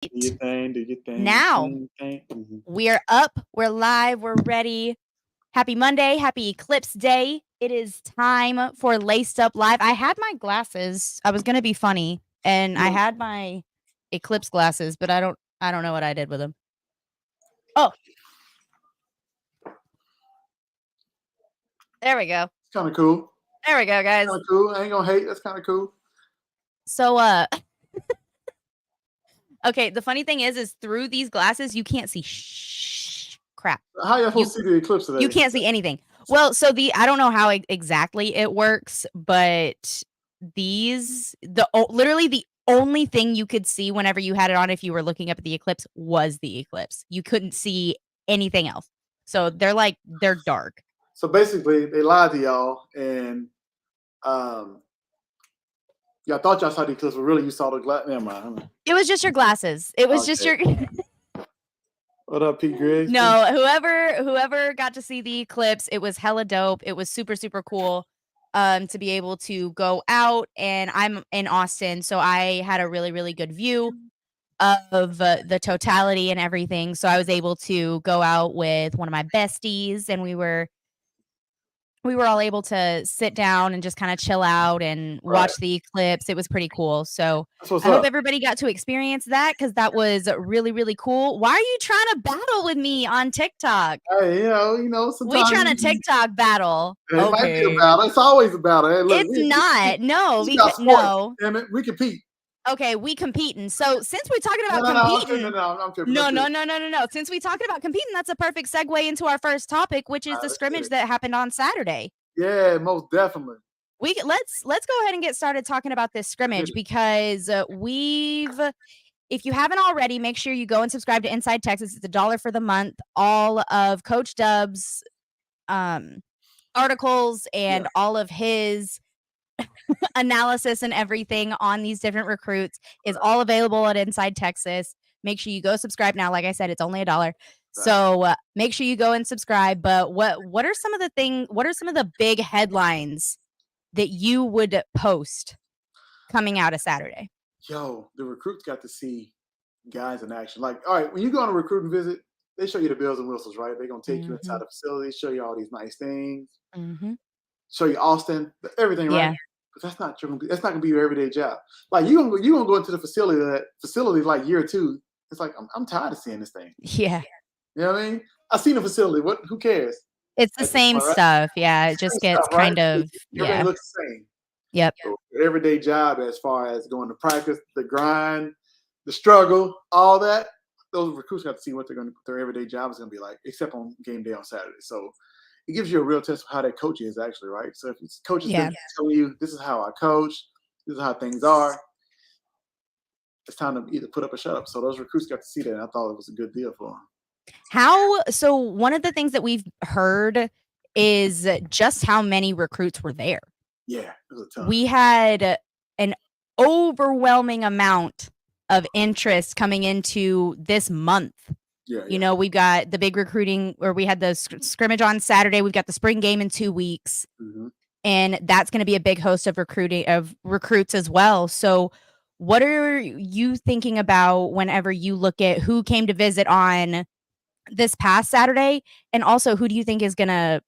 Do your thing, Now do your thing. Mhm. we are up, we're live, we're ready. Happy Monday, happy Eclipse Day. It is time for Laced Up Live. I had my glasses. I was gonna be funny, and I Yeah, had my Eclipse glasses, but I don't know what I did with them. Oh, there we go. it's kind of cool. There we go, guys. Kind of cool. I ain't gonna hate. That's kind of cool. So okay, the funny thing is through these glasses you can't see crap. How y'all You supposed to see the eclipse today? you can't see anything. Well, so I don't know how exactly it works, but literally the only thing you could see whenever you had it on if you were looking up at the eclipse was the eclipse. You couldn't see anything else. So they're dark. So basically, they lied to y'all, and y'all thought y'all saw the eclipse, but really you saw the glass. Never mind. It was just your glasses. It was just your What up, Pete Griggs? No, whoever got to see the eclipse, it was hella dope. It was super, super cool to be able to go out, and I'm in Austin, so I had a really, really good view of the totality and everything. So I was able to go out with one of my besties, and we were all able to sit down and just kind of chill out and watch the eclipse. It was pretty cool. So I hope everybody got to experience that, because that was really, really cool. Why are you trying to battle with me on TikTok? Hey, sometimes we trying to TikTok battle. It might be a battle. It's always a battle. Hey, look, it's not. No, no. Damn it, we compete. Okay, we competing. So since we're talking about competing, no. Since we're talking about competing, that's a perfect segue into our first topic, which is the scrimmage that happened on Saturday. Yeah, most definitely. Let's go ahead and get started talking about this scrimmage, because if you haven't already, make sure you go and subscribe to Inside Texas. It's $1 for the month. All of Coach Dub's articles and all of his analysis and everything on these different recruits is all available at Inside Texas. Make sure you go subscribe now. Like I said, it's only $1. So make sure you go and subscribe. But what are some of the big headlines that you would post coming out of Saturday? Yo, the recruits got to see guys in action. Like, all right, when you go on a recruiting visit, they show you the bells and whistles, right? They're gonna take you inside the facility, show you all these nice things, show you Austin, everything, right? But that's not gonna be your everyday job. Like you gonna go into the facility like year two. It's like I'm tired of seeing this thing. Yeah. You know what I mean? I've seen the facility. Who cares? It's the same stuff. Yeah. It just gets kind of everything looks the same. Yep. So everyday job, as far as going to practice, the grind, the struggle, all that. Those recruits got to see what their everyday job is going to be like, except on game day on Saturday. So it gives you a real test of how that coach is actually, right? So if it's coaches telling you, this is how I coach, this is how things are, it's time to either put up or shut up. So those recruits got to see that, and I thought it was a good deal for them. So one of the things that we've heard is just how many recruits were there. Yeah, it was a ton. We had an overwhelming amount of interest coming into this month. Yeah. We've got the big recruiting, or we had the scrimmage on Saturday. We've got the spring game in 2 weeks. And that's going to be a big host of recruits as well. So what are you thinking about whenever you look at who came to visit on this past Saturday? And also, do you think there's going to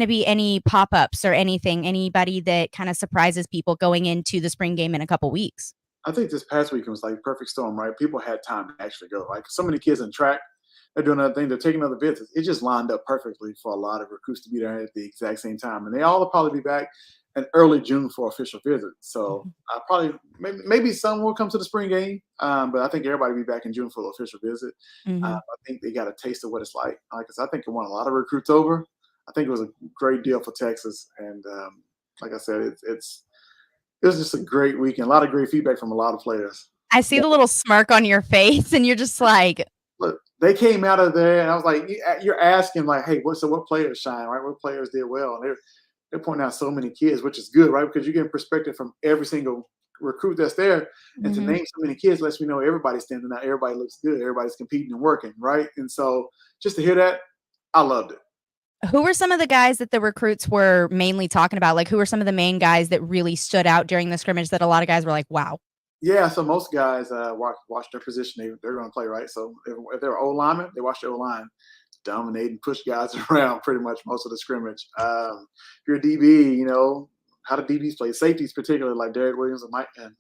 be any pop-ups or anybody that kind of surprises people going into the spring game in a couple weeks? I think this past weekend was like perfect storm, right? People had time to actually go. Like so many kids in track, they're doing other things, they're taking other visits. It just lined up perfectly for a lot of recruits to be there at the exact same time. And they all will probably be back in early June for official visits. So I probably maybe some will come to the spring game, but I think everybody will be back in June for the official visit. I think they got a taste of what it's like. Because I think it won a lot of recruits over. I think it was a great deal for Texas. And like I said, it was just a great weekend. A lot of great feedback from a lot of players. I see the little smirk on your face, and you're just like, look, they came out of there, and I was like, you're asking, like, hey, what players shine, right? What players did well? And they're pointing out so many kids, which is good, right? Because you're getting perspective from every single recruit that's there. And to name so many kids lets me know everybody's standing out. Everybody looks good. Everybody's competing and working, right? And so just to hear that, I loved it. Who were some of the guys that the recruits were mainly talking about? Like, who were some of the main guys that really stood out during the scrimmage that a lot of guys were like, wow? Yeah, so most guys watch their position they're going to play, right? So if they're O linemen, they watch their O line, dominate and push guys around pretty much most of the scrimmage. If you're a DB, how do DBs play? Safeties, particularly like Derek Williams and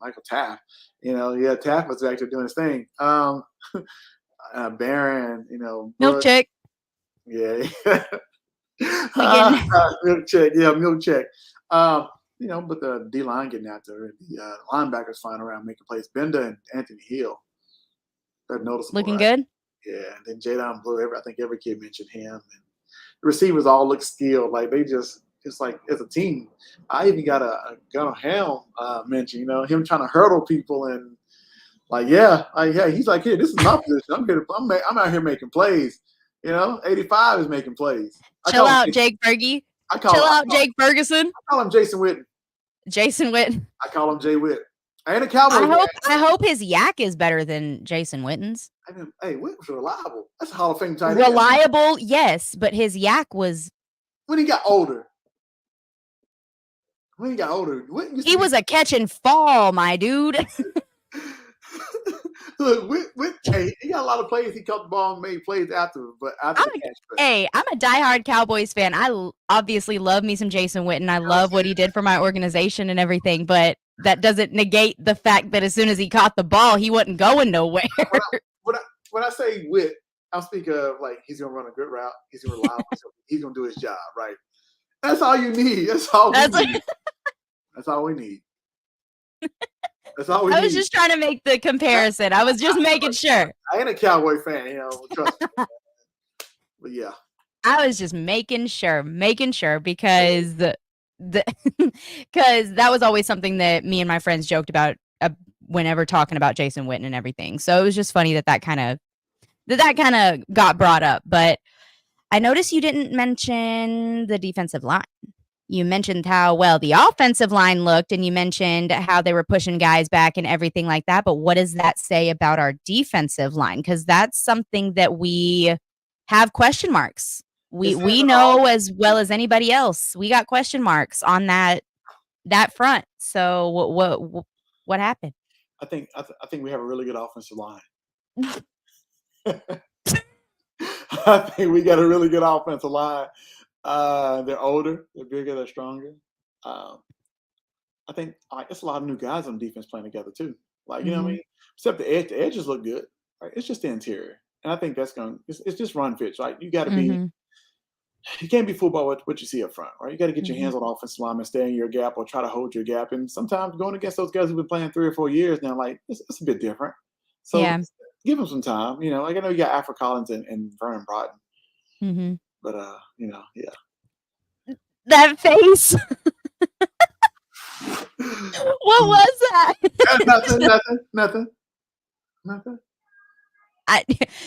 Michael Taft. Taft was actually doing his thing. Barron, Milk Bush, check. yeah, Again. milk check, yeah, milk check. But the D line getting out there, the linebackers flying around making plays. Benda and Anthony Hill, they're noticeable, Looking right? good. Yeah, and then Jadon Blue. I think every kid mentioned him. And the receivers all look skilled. Like they just like as a team. I even got a Gunnar Helm mention. Him trying to hurdle people and he's like, here, this is my position. I'm out here making plays. 85 is making plays. Chill out, Jake Fergie. Chill out, Jake Ferguson. I call him Jason Witten. Jason Witten. I call him Jay Witt. And a Cowboy. I hope his yak is better than Jason Witten's. Hey, Witt was reliable. That's a Hall of Fame tight end. Reliable, yes, but his yak was when he got older. He was a catch and fall, my dude. Look, he got a lot of plays. He caught the ball and made plays after the catch. Hey, I'm a diehard Cowboys fan. I obviously love me some Jason Witten. I love what he did for my organization and everything, but that doesn't negate the fact that as soon as he caught the ball, he wasn't going nowhere. When I say Witt, I'm speaking of like he's gonna run a good route. He's gonna rely on himself. He's gonna do his job, right? That's all you need. That's all we need. That's all we need. I was just trying to make the comparison. I was just making sure. I ain't a Cowboy fan, trust me. But yeah. I was just making sure because because that was always something that me and my friends joked about whenever talking about Jason Witten and everything. So it was just funny that kind of got brought up. But I noticed you didn't mention the defensive line. You mentioned how well the offensive line looked, and you mentioned how they were pushing guys back and everything like that. But what does that say about our defensive line? Because that's something that we have question marks. We know as well as anybody else. We got question marks on that front. So what happened? I think we have a really good offensive line. I think we got a really good offensive line. They're older, they're bigger, they're stronger. I think it's a lot of new guys on defense playing together too. Like, you know what I mean? Except the edges look good. Right? It's just the interior. And I think that's it's just run fits, right? You gotta be you can't be fooled by what you see up front, right? You gotta get your hands on offensive linemen, stay in your gap or try to hold your gap. And sometimes going against those guys who've been playing 3 or 4 years now, like it's a bit different. So give them some time. Like I know you got Alfred Collins and Vernon Broughton. But yeah. That face. What was that? Nothing.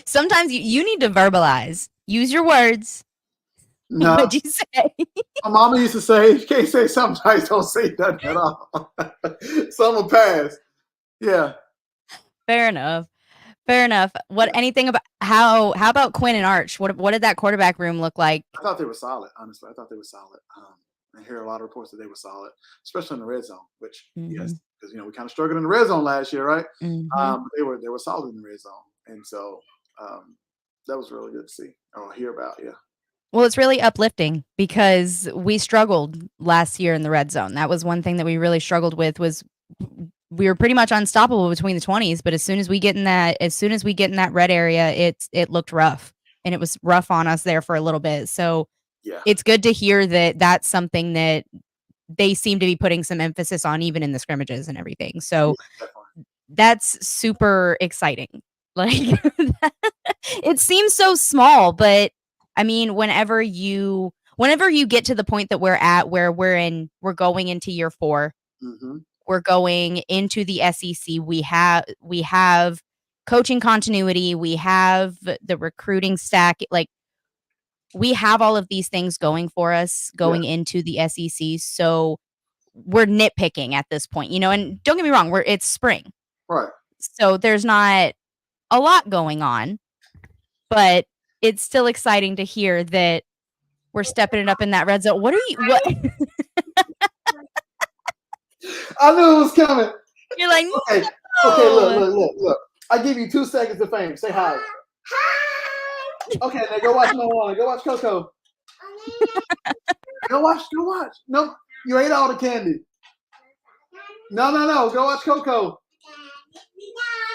Sometimes you need to verbalize. Use your words. No. What'd you say? My mama used to say, you can't say sometimes, don't say nothing at all. So I'm gonna pass. Yeah. Fair enough. Anything about how about Quinn and Arch? What did that quarterback room look like? I thought they were solid, honestly. I hear a lot of reports that they were solid, especially in the red zone, which yes, because we kind of struggled in the red zone last year, right? They were solid in the red zone. And so that was really good to see or hear about, yeah. Well, it's really uplifting because we struggled last year in the red zone. That was one thing that we really struggled with was we were pretty much unstoppable between the 20s, but as soon as we get in that red area, it looked rough, and it was rough on us there for a little bit. So it's good to hear that that's something that they seem to be putting some emphasis on, even in the scrimmages and everything. So that's super exciting. Like it seems so small, but I mean, whenever you get to the point that we're at, where we're going into year 4. We're going into the SEC. We have coaching continuity. We have the recruiting stack. Like we have all of these things going for us going into the SEC. So we're nitpicking at this point, and don't get me wrong, it's spring. Right. So there's not a lot going on, but it's still exciting to hear that we're stepping it up in that red zone. What? I knew it was coming. You're like, okay. Okay, look. I give you 2 seconds of fame. Say hi. Okay, now go watch Moana. Go watch Coco. Go watch. No, you ate all the candy. No. Go watch Coco.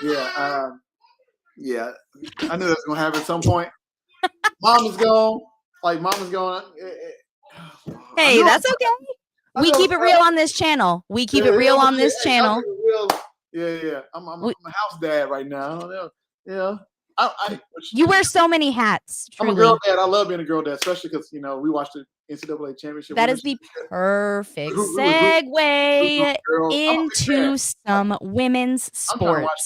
Yeah. Yeah. I knew that was gonna happen at some point. Mom is gone. Mama's gone. Hey, that's okay. We keep it real on this channel. Yeah. I'm a house dad right now. Yeah. You wear so many hats. Truly. I'm a girl dad. I love being a girl dad, especially because we watched the NCAA championship. That is the perfect segue into some women's sports. I'm trying to watch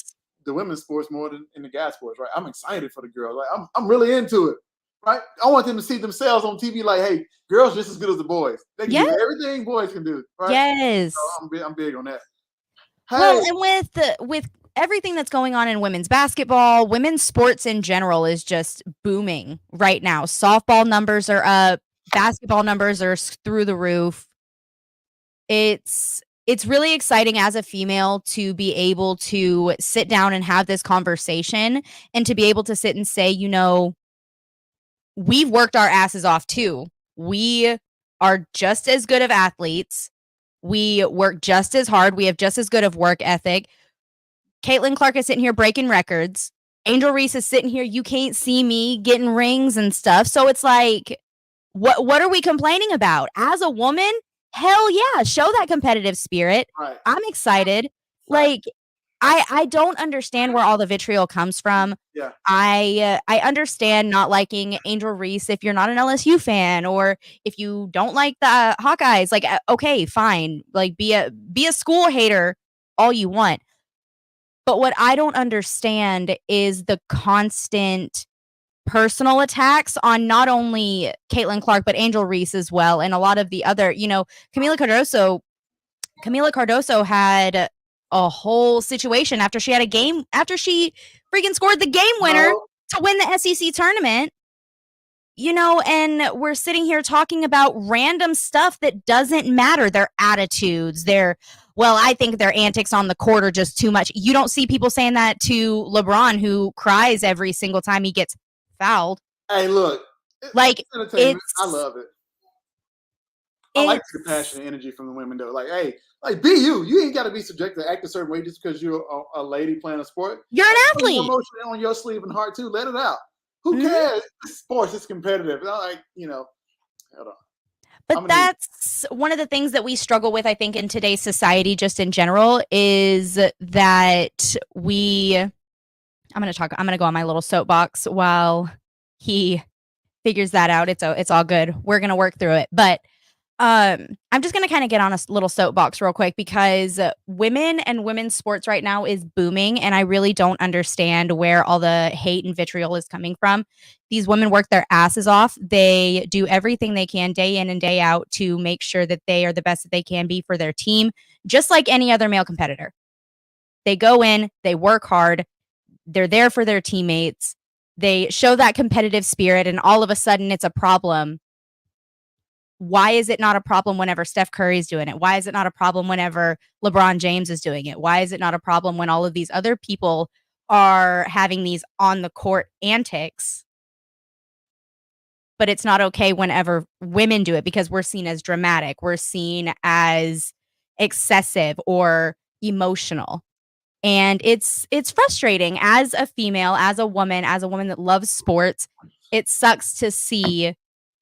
the women's sports more than in the guys' sports, right? I'm excited for the girls. Like I'm really into it, right? I want them to see themselves on TV. Like, hey, girls just as good as the boys. They can do everything boys can do, right? Yes. So I'm big on that. Hey. Well, and with everything that's going on in women's basketball, women's sports in general is just booming right now. Softball numbers are up, basketball numbers are through the roof. It's really exciting as a female to be able to sit down and have this conversation and to be able to sit and say, we've worked our asses off too. We are just as good of athletes. We work just as hard. We have just as good of work ethic. Caitlin Clark is sitting here breaking records. Angel Reese is sitting here. You can't see me getting rings and stuff. So it's like, what are we complaining about? As a woman, hell yeah, show that competitive spirit. Right. I'm excited. Right. Like, I don't understand where all the vitriol comes from. Yeah. I understand not liking Angel Reese if you're not an LSU fan or if you don't like the Hawkeyes. Like, okay, fine. Like, be a school hater all you want. But what I don't understand is the constant personal attacks on not only Caitlin Clark, but Angel Reese as well. And a lot of the other, Camila Cardoso had a whole situation after she freaking scored the game winner to win the SEC tournament. And we're sitting here talking about random stuff that doesn't matter. Their attitudes, I think their antics on the court are just too much. You don't see people saying that to LeBron, who cries every single time he gets fouled. Hey, look. Like, I love it. I like the passion and energy from the women, though. Like, hey, be you. You ain't got to be subjected to act a certain way just because you're a lady playing a sport. You're an athlete. Put emotion on your sleeve and heart, too. Let it out. Who cares? Sports is competitive. Hold on. But that's one of the things that we struggle with, I think, in today's society, just in general, is that I'm going to go on my little soapbox while he figures that out. It's all good. We're going to work through it. But I'm just going to kind of get on a little soapbox real quick because women and women's sports right now is booming. And I really don't understand where all the hate and vitriol is coming from. These women work their asses off. They do everything they can day in and day out to make sure that they are the best that they can be for their team, just like any other male competitor. They go in, they work hard. They're there for their teammates. They show that competitive spirit, and all of a sudden it's a problem. Why is it not a problem whenever Steph Curry is doing it? Why is it not a problem whenever LeBron James is doing it? Why is it not a problem when all of these other people are having these on the court antics? But it's not okay whenever women do it because we're seen as dramatic. We're seen as excessive or emotional. And it's frustrating as a female, as a woman that loves sports. It sucks to see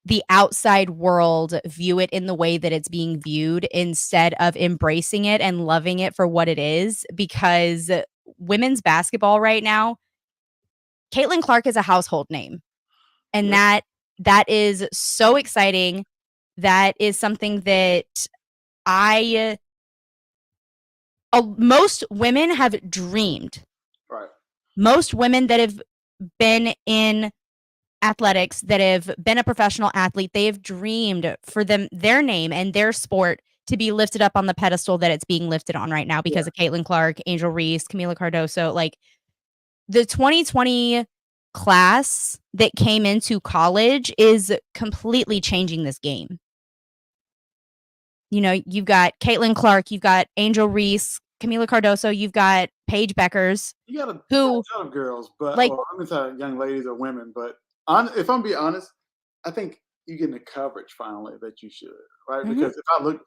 the outside world view it in the way that it's being viewed instead of embracing it and loving it for what it is, because women's basketball right now, Caitlin Clark is a household name. And that is so exciting. That is something that most women have dreamed. Right. Most women that have been in athletics, that have been a professional athlete, they have dreamed for their name and their sport to be lifted up on the pedestal that it's being lifted on right now because of Caitlin Clark, Angel Reese, Camila Cardoso. Like, the 2020 class that came into college is completely changing this game. You've got Caitlin Clark, you've got Angel Reese, Camila Cardoso, you've got Paige Beckers, You got a who ton of girls, but like or I'm gonna young ladies or women, but if I'm being honest, I think you're getting the coverage finally that you should, right? mhm, Because if I look,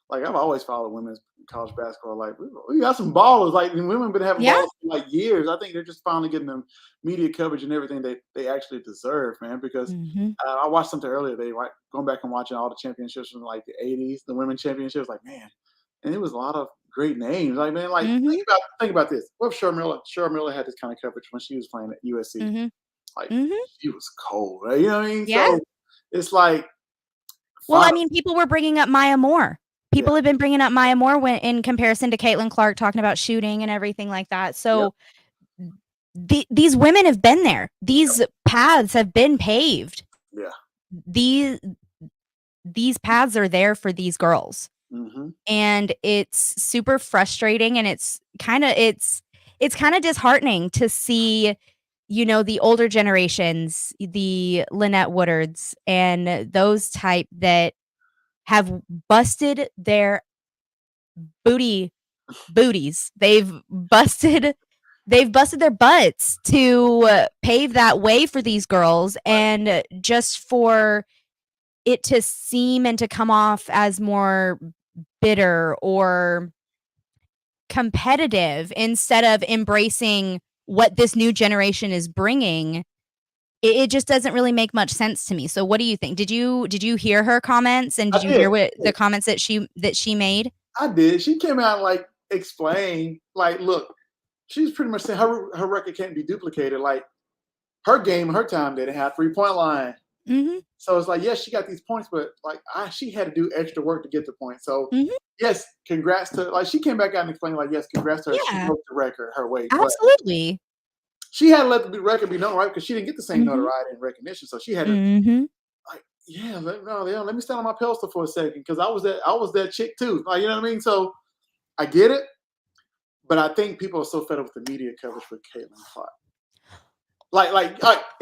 like I've always followed women's college basketball, like we got some ballers, like and women been having yeah, balls for like years. I think they're just finally getting the media coverage and everything they actually deserve, man. Because mhm, I watched something earlier, they like going back and watching all the championships from like the '80s, the women championships, like man, and it was a lot of great names. Like man, like mhm, think about this. What if Cheryl Miller? Cheryl Miller had this kind of coverage when she was playing at USC. mhm, Like mhm, she was cold, right? You know what I mean? yeah. So it's like, Well, I fine, mean, people were bringing up Maya Moore. yeah, People have been bringing up Maya Moore when in comparison to Caitlin Clark, talking about shooting and everything like that. yep, So these women have been there. yep, These paths have been paved. yeah, These these paths are there for these girls. hmm And it's super frustrating, and it's kind of disheartening to see, the older generations, the Lynette Woodards and those type that have busted their booties. They've busted their butts to pave that way for these girls, right, and just for it to seem and to come off as more bitter or competitive instead of embracing what this new generation is bringing, it just doesn't really make much sense to me. So what do you think? Did you hear her comments, and I did you did, hear what the comments that she made? I did. She came out and like explained, like, look, she's pretty much saying her record can't be duplicated. Like her game, her time, they didn't have 3-point line. Mhm. So it's like, yes, she got these points, but like she had to do extra work to get the points. So Mhm. yes, congrats to like she came back out and explained like, yes, congrats to her. She Yeah, broke the record her way, but absolutely. she had to let the record be known, right? Because she didn't get the same Mhm. notoriety and recognition. So she had to Mhm. like, yeah, let me stand on my pedestal for a second because I was that chick too. Like, you know what I mean? So I get it, but I think people are so fed up with the media coverage with Caitlin Clark. Like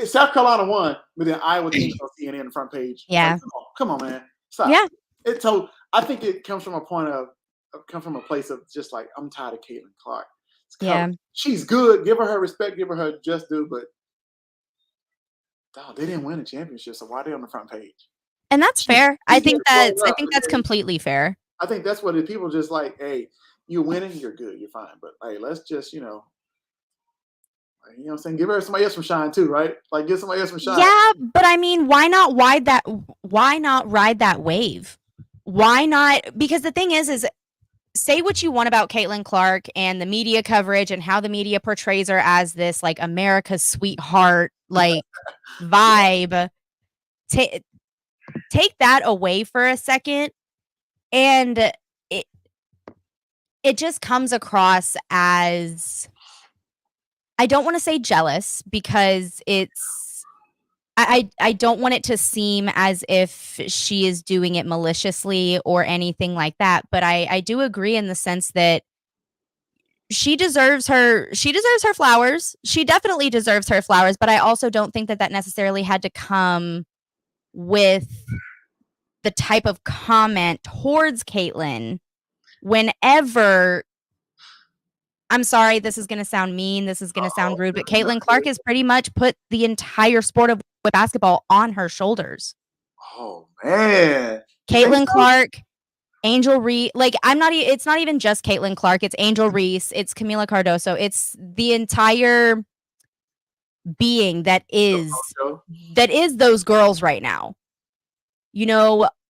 South Carolina won, but then Iowa teams on CNN on the front page. Like, Yeah. come on, man, stop. Yeah. So I think it comes from a point of come from a place of just like I'm tired of Caitlin Clark. It's covered. Yeah. She's good. Give her respect. Give her just due. But dog, they didn't win a championship, so why are they on the front page? And that's She's fair. I she's getting think blown that's I up. think that's completely fair. I think that's what it, people just like. Hey, you're winning. You're good. You're fine. But hey, let's just like, what I'm saying, give her somebody else some shine too, right? Like give somebody else some shine. Yeah, but I mean, why not ride that wave? Why not? Because the thing is say what you want about Caitlin Clark and the media coverage and how the media portrays her as this like America's sweetheart like vibe. Ta- Take that away for a second, and it just comes across as, I don't want to say jealous, because I don't want it to seem as if she is doing it maliciously or anything like that, but I do agree in the sense that she deserves her flowers. She definitely deserves her flowers, but I also don't think that necessarily had to come with the type of comment towards Caitlyn whenever, I'm sorry, this is gonna sound mean, this is gonna sound Oh, rude, but no, Caitlin Clark has pretty much put the entire sport of basketball on her shoulders. oh man, you think Caitlin so? Clark, Angel Reese, like, it's not even just Caitlin Clark, it's Angel Reese, it's Camila Cardoso, it's the entire being that is those girls right now.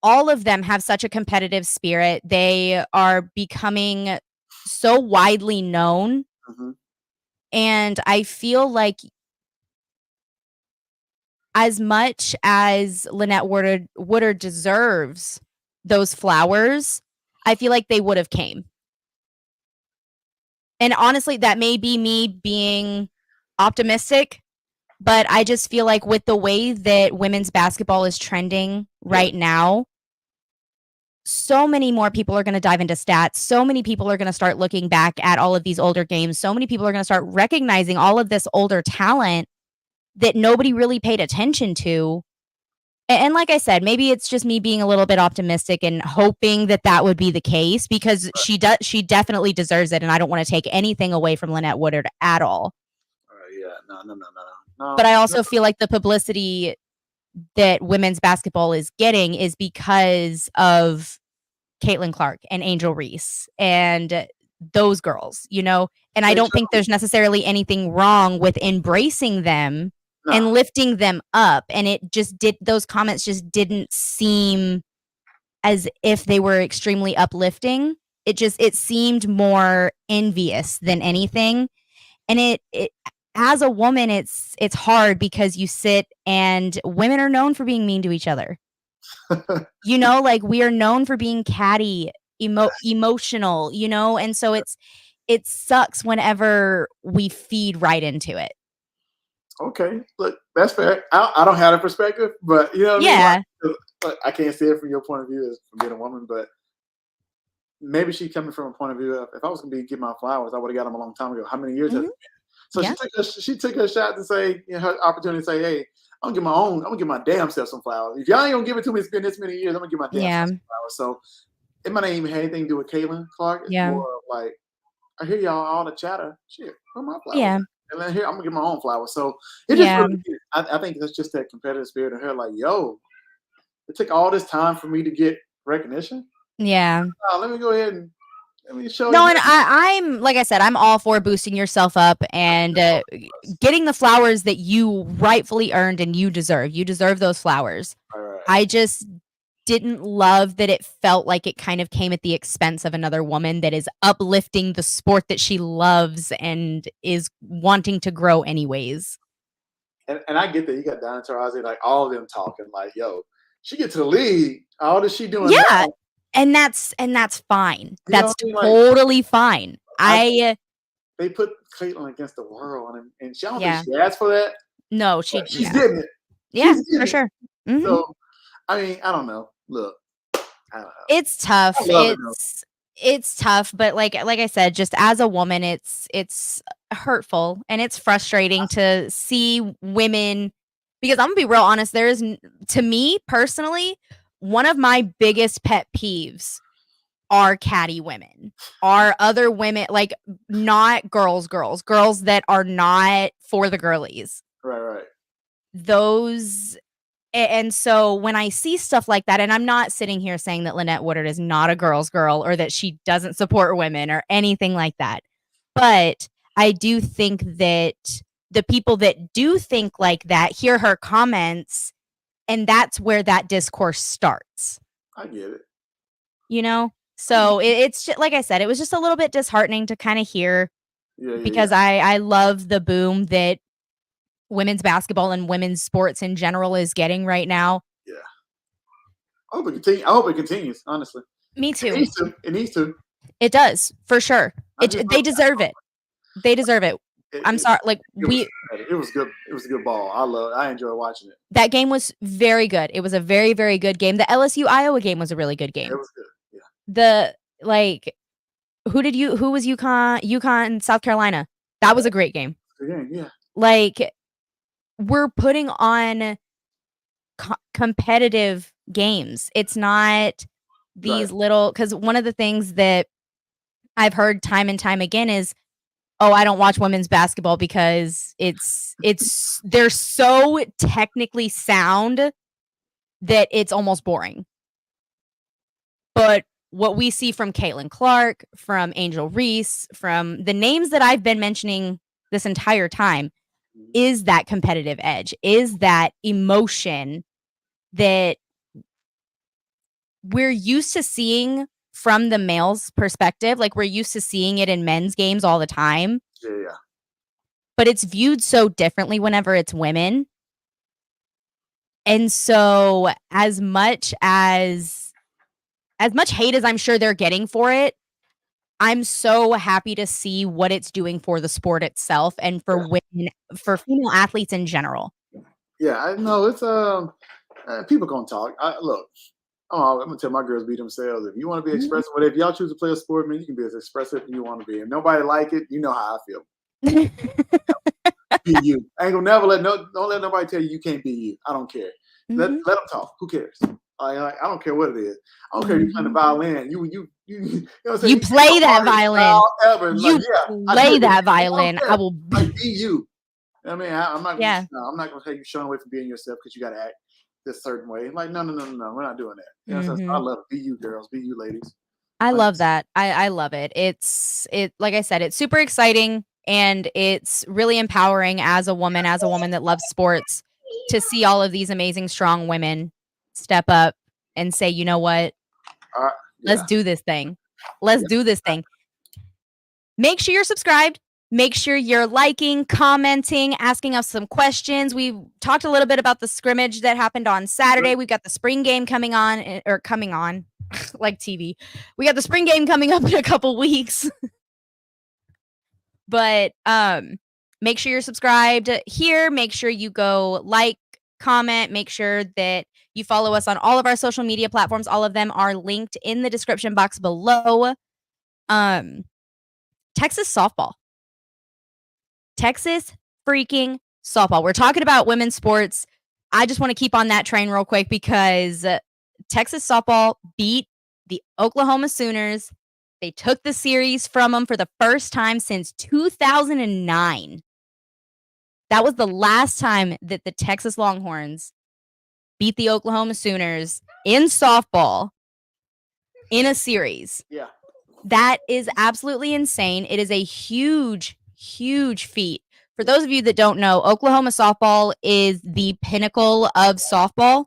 All of them have such a competitive spirit. They are becoming so widely known, Mhm. and I feel like as much as Lynette Woodard deserves those flowers, I feel like they would have came. And honestly, that may be me being optimistic, but I just feel like with the way that women's basketball is trending Yeah, right now, so many more people are going to dive into stats. So many people are going to start looking back at all of these older games. So many people are going to start recognizing all of this older talent that nobody really paid attention to. And like I said, maybe it's just me being a little bit optimistic and hoping that that would be the case because she definitely deserves it, and I don't want to take anything away from Lynette Woodard at all. Yeah, no. But I also feel like the publicity that women's basketball is getting is because of Caitlin Clark and Angel Reese and those girls, you know? And I don't think there's necessarily anything wrong with embracing them and lifting them up. And those comments just didn't seem as if they were extremely uplifting. It seemed more envious than anything. And it as a woman, it's hard because you sit and women are known for being mean to each other. You know, like we are known for being catty, emotional, you know, and so it sucks whenever we feed right into it. Okay, look, that's fair. I don't have a perspective, but you know what I mean? Like, I can't see it from your point of view as from being a woman, but maybe she's coming from a point of view of if I was going to give my flowers, I would have got them a long time ago. How many years has it been? So she took her shot to say, you know, her opportunity to say, hey, I'm gonna give my damn self some flowers. If y'all ain't gonna give it to me, it's been this many years, I'm gonna give my damn self some flowers. So it might not even have anything to do with Caitlin Clark. It's more of like, I hear y'all all the chatter. Shit, where my flowers? Yeah. And then here, I'm gonna get my own flowers. So it just really, I think that's just that competitive spirit in her. Like, yo, it took all this time for me to get recognition. Yeah. Let me go ahead and let me show you. No, and I'm like I said, I'm all for boosting yourself up and getting the flowers that you rightfully earned and you deserve. You deserve those flowers. Right. I just didn't love that it felt like it kind of came at the expense of another woman that is uplifting the sport that she loves and is wanting to grow anyways. And I get that you got Diana Taurasi, like all of them talking like, yo, she get to the league. All that she doing now. And that's fine. That's totally fine. They put Caitlin against the world, and she don't think she asked for that. No, she's getting it. Yeah, for sure. Mm-hmm. So, I mean, I don't know. Look, I don't know. It's tough. It's tough, but like I said, just as a woman, it's hurtful and it's frustrating to see women. Because I'm gonna be real honest, there is, to me personally, one of my biggest pet peeves are catty women, are other women, like not girls that are not for the girlies. Right. Those, and so when I see stuff like that, and I'm not sitting here saying that Lynette Woodard is not a girl's girl or that she doesn't support women or anything like that, but I do think that the people that do think like that hear her comments, and that's where that discourse starts. I get it. You know? So it's just, like I said, it was just a little bit disheartening to kind of hear because I love the boom that women's basketball and women's sports in general is getting right now. Yeah. I hope it continues, honestly. Me too. It needs to. It does, for sure. They deserve it. They deserve it. I'm sorry. Like it was good. It was a good ball. I enjoyed watching it. That game was very good. It was a very, very good game. The LSU Iowa game was a really good game. It was good. Yeah. Who was UConn, South Carolina? That was a great game. Good game, yeah. Like, we're putting on competitive games. It's not these little, because one of the things that I've heard time and time again is, oh, I don't watch women's basketball because they're so technically sound that it's almost boring. But what we see from Caitlin Clark, from Angel Reese, from the names that I've been mentioning this entire time is that competitive edge, is that emotion that we're used to seeing from the male's perspective. Like, we're used to seeing it in men's games all the time. Yeah. But it's viewed so differently whenever it's women. And so as much hate as I'm sure they're getting for it, I'm so happy to see what it's doing for the sport itself and for women, for female athletes in general. Yeah, I know it's people gonna talk. Look, I'm gonna tell my girls be themselves. If you want to be expressive, whatever, if y'all choose to play a sport, man, you can be as expressive as you want to be. If nobody like it, you know how I feel. Be you. I ain't gonna never don't let nobody tell you can't be you. I don't care. Let them talk. Who cares? I don't care what it is. I don't care if you're playing the violin. You know what I'm saying? You play that violin. You play that violin. I will be you. I mean, I'm not. Yeah. No, I'm not gonna take you showing away from being yourself because you got to act this certain way. Like, no, we're not doing that. You know what I'm saying? I love it. Be you, girls. Be you, ladies. I love that. I love it. It's like I said, it's super exciting and it's really empowering as a woman that loves sports to see all of these amazing, strong women step up and say, you know what? Let's do this thing. Let's do this thing. Make sure you're subscribed. Make sure you're liking, commenting, asking us some questions. We talked a little bit about the scrimmage that happened on Saturday. We've got the spring game coming on like TV. We got the spring game coming up in a couple weeks. But make sure you're subscribed here. Make sure you go like, comment. Make sure that you follow us on all of our social media platforms. All of them are linked in the description box below. Texas softball. Texas freaking softball. We're talking about women's sports. I just want to keep on that train real quick because Texas softball beat the Oklahoma Sooners. They took the series from them for the first time since 2009. That was the last time that the Texas Longhorns beat the Oklahoma Sooners in softball in a series. Yeah. That is absolutely insane. It is a huge, huge feat. For those of you that don't know, Oklahoma softball is the pinnacle of softball.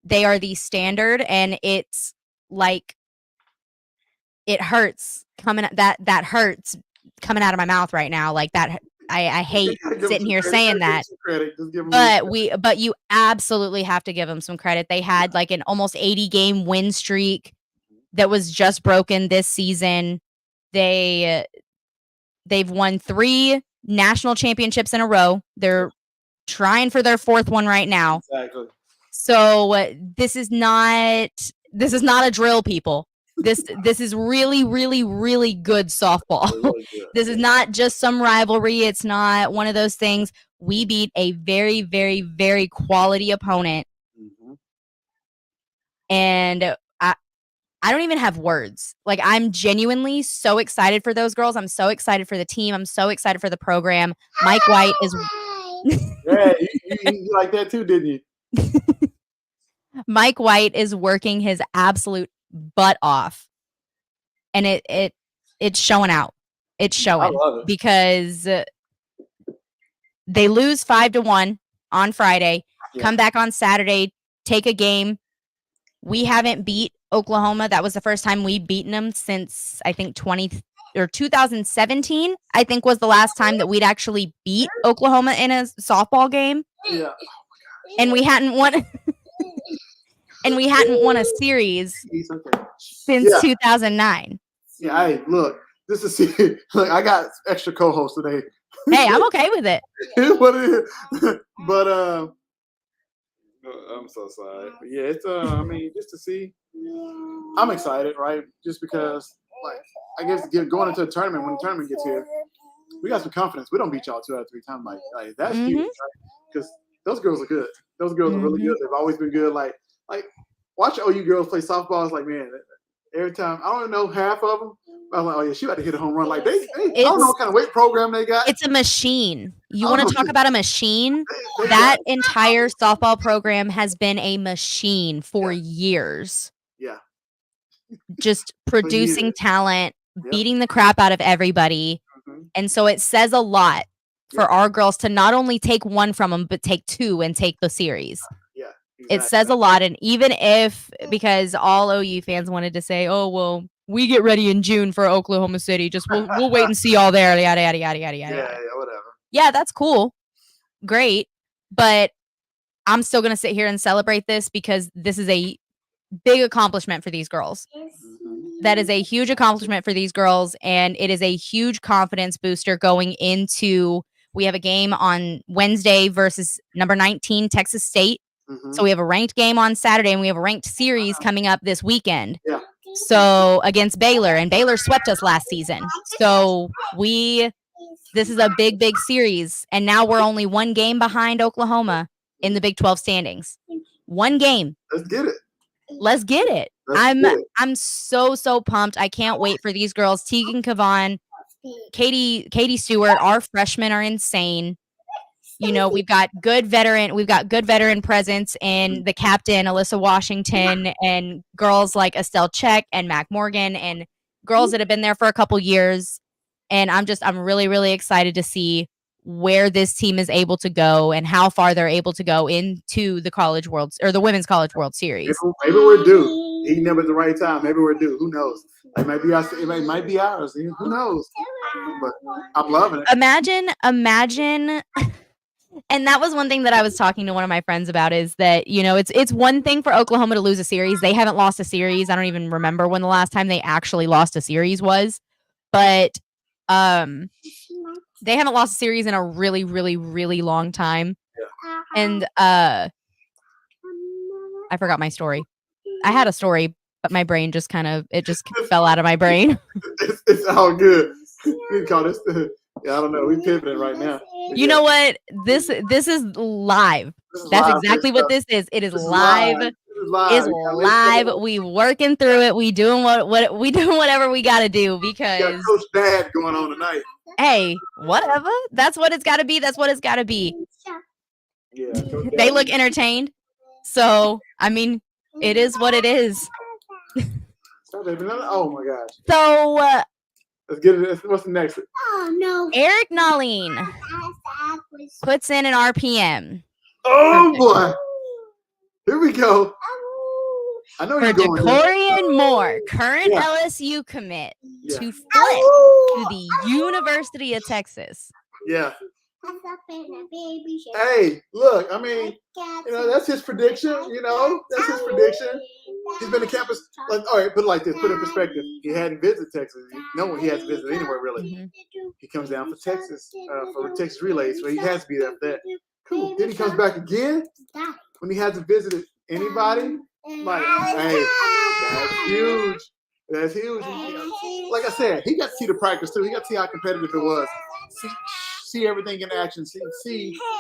They are the standard, and it's like it hurts coming that hurts coming out of my mouth right now. Like that, I hate sitting here saying that. But you absolutely have to give them some credit. They had like an almost 80 game win streak that was just broken this season. They've won 3 national championships in a row. They're trying for their 4th one right now. Exactly. So this is not a drill, people. This is really, really, really good softball. Really good. This is not just some rivalry. It's not one of those things. We beat a very, very, very quality opponent. And I don't even have words. Like, I'm genuinely so excited for those girls. I'm so excited for the team. I'm so excited for the program. Mike White is... Yeah, you like that too, didn't you? Mike White is working his absolute butt off. And it's showing out. It's showing. I love it. Because they lose 5-1 on Friday, come back on Saturday, take a game. We haven't beat Oklahoma. That was the first time we'd beaten them since, I think, 2017, I think, was the last time that we'd actually beat Oklahoma in a softball game. Yeah. And we hadn't won a series since 2009. Yeah, hey, look, this is look, I got extra co-host today. Hey, I'm okay with it. What it is. But I'm so sorry. But yeah, it's I mean, just to see, I'm excited, right? Just because, like, I guess going into a tournament, when the tournament gets here, we got some confidence. We don't beat y'all 2 out of 3 times. Like that's huge, right? Because those girls are good. Those girls are really good. They've always been good. Like watch OU girls play softball. It's like, man, every time I don't know half of them. I'm like, oh yeah, she about to hit a home run. Like they I don't know what kind of weight program they got. It's a machine. You want to talk about a machine? That entire softball program has been a machine for years. Yeah. Just producing talent, beating the crap out of everybody. And so it says a lot for our girls to not only take 1 from them, but take 2 and take the series. Yeah. Exactly. It says a lot. And even if, because all OU fans wanted to say, oh, well, we get ready in June for Oklahoma City. Just we'll wait and see all there. Yada, yada, yada, yada, yada. Yeah, whatever. Yeah, that's cool. Great. But I'm still going to sit here and celebrate this because this is a big accomplishment for these girls. That is a huge accomplishment for these girls. And it is a huge confidence booster going into, we have a game on Wednesday versus number 19, Texas State. So we have a ranked game on Saturday and we have a ranked series coming up this weekend. Yeah. So against Baylor, and Baylor swept us last season. So this is a big, big series. And now we're only 1 game behind Oklahoma in the Big 12 standings. One game. Let's get it. Let's get it. I'm so pumped. I can't wait for these girls. Tegan Kavan, Katie Stewart, our freshmen are insane. You know, we've got good veteran presence in the captain, Alyssa Washington, and girls like Estelle Check and Mac Morgan, and girls that have been there for a couple years. And I'm really, really excited to see where this team is able to go and how far they're able to go into the College World or the Women's College World Series. Maybe we're due. He never at the right time. Maybe we're due. Who knows? It might be us. It might be ours. Who knows? But I'm loving it. Imagine. And that was one thing that I was talking to one of my friends about is that, you know, it's one thing for Oklahoma to lose a series. They haven't lost a series. I don't even remember when the last time they actually lost a series was. But they haven't lost a series in a really, really, really long time. Yeah. And I forgot my story. I had a story, but my brain just fell out of my brain. It's all good. We call this I don't know. We pivoting right now. You know what? This is live. That's exactly what this is. It is live. It's live. We working through it. We doing what we doing whatever we got to do because got Coach Dad going on tonight. Hey, whatever. That's what it's got to be. That's what it's got to be. Yeah. They look entertained. So, I mean, it is what it is. Oh my gosh. So, let's get it. What's the next? Oh no. Eric Nahlin puts in an RPM. Oh boy. Here we go. I know you're going. Decorian Moore, current LSU commit to flip to the University of Texas. Yeah. Hey, look, I mean, you know, that's his prediction. You know, that's his prediction. He's been to campus. Like, all right, put it like this. Put it in perspective. He hadn't visited Texas. No, he hasn't visited anywhere really. Mm-hmm. He comes down for Texas for Texas relays, so he has to be there for that. Cool. Then he comes back again when he hasn't visited anybody. Like, hey, that's huge. That's huge. Like I said, he got to see the practice too. He got to see how competitive it was. See everything in action. See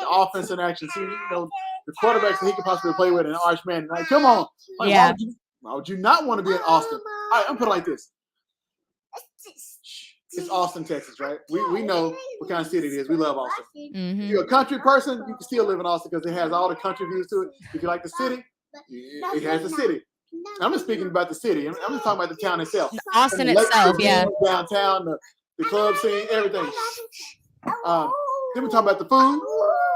the offense in action. See, you know, the quarterbacks that he could possibly play with, and Arch Manning. Like, come on. Like, yeah. Why would you not want to be in Austin? All right, I'm put it like this. It's Austin, Texas, right? We know what kind of city it is. We love Austin. Mm-hmm. If you're a country person, you can still live in Austin because it has all the country views to it. If you like the city, it has the city. I'm just speaking about the city. I'm just talking about the town itself. Austin itself, yeah. Downtown, the club scene, everything. Then we talk about the food,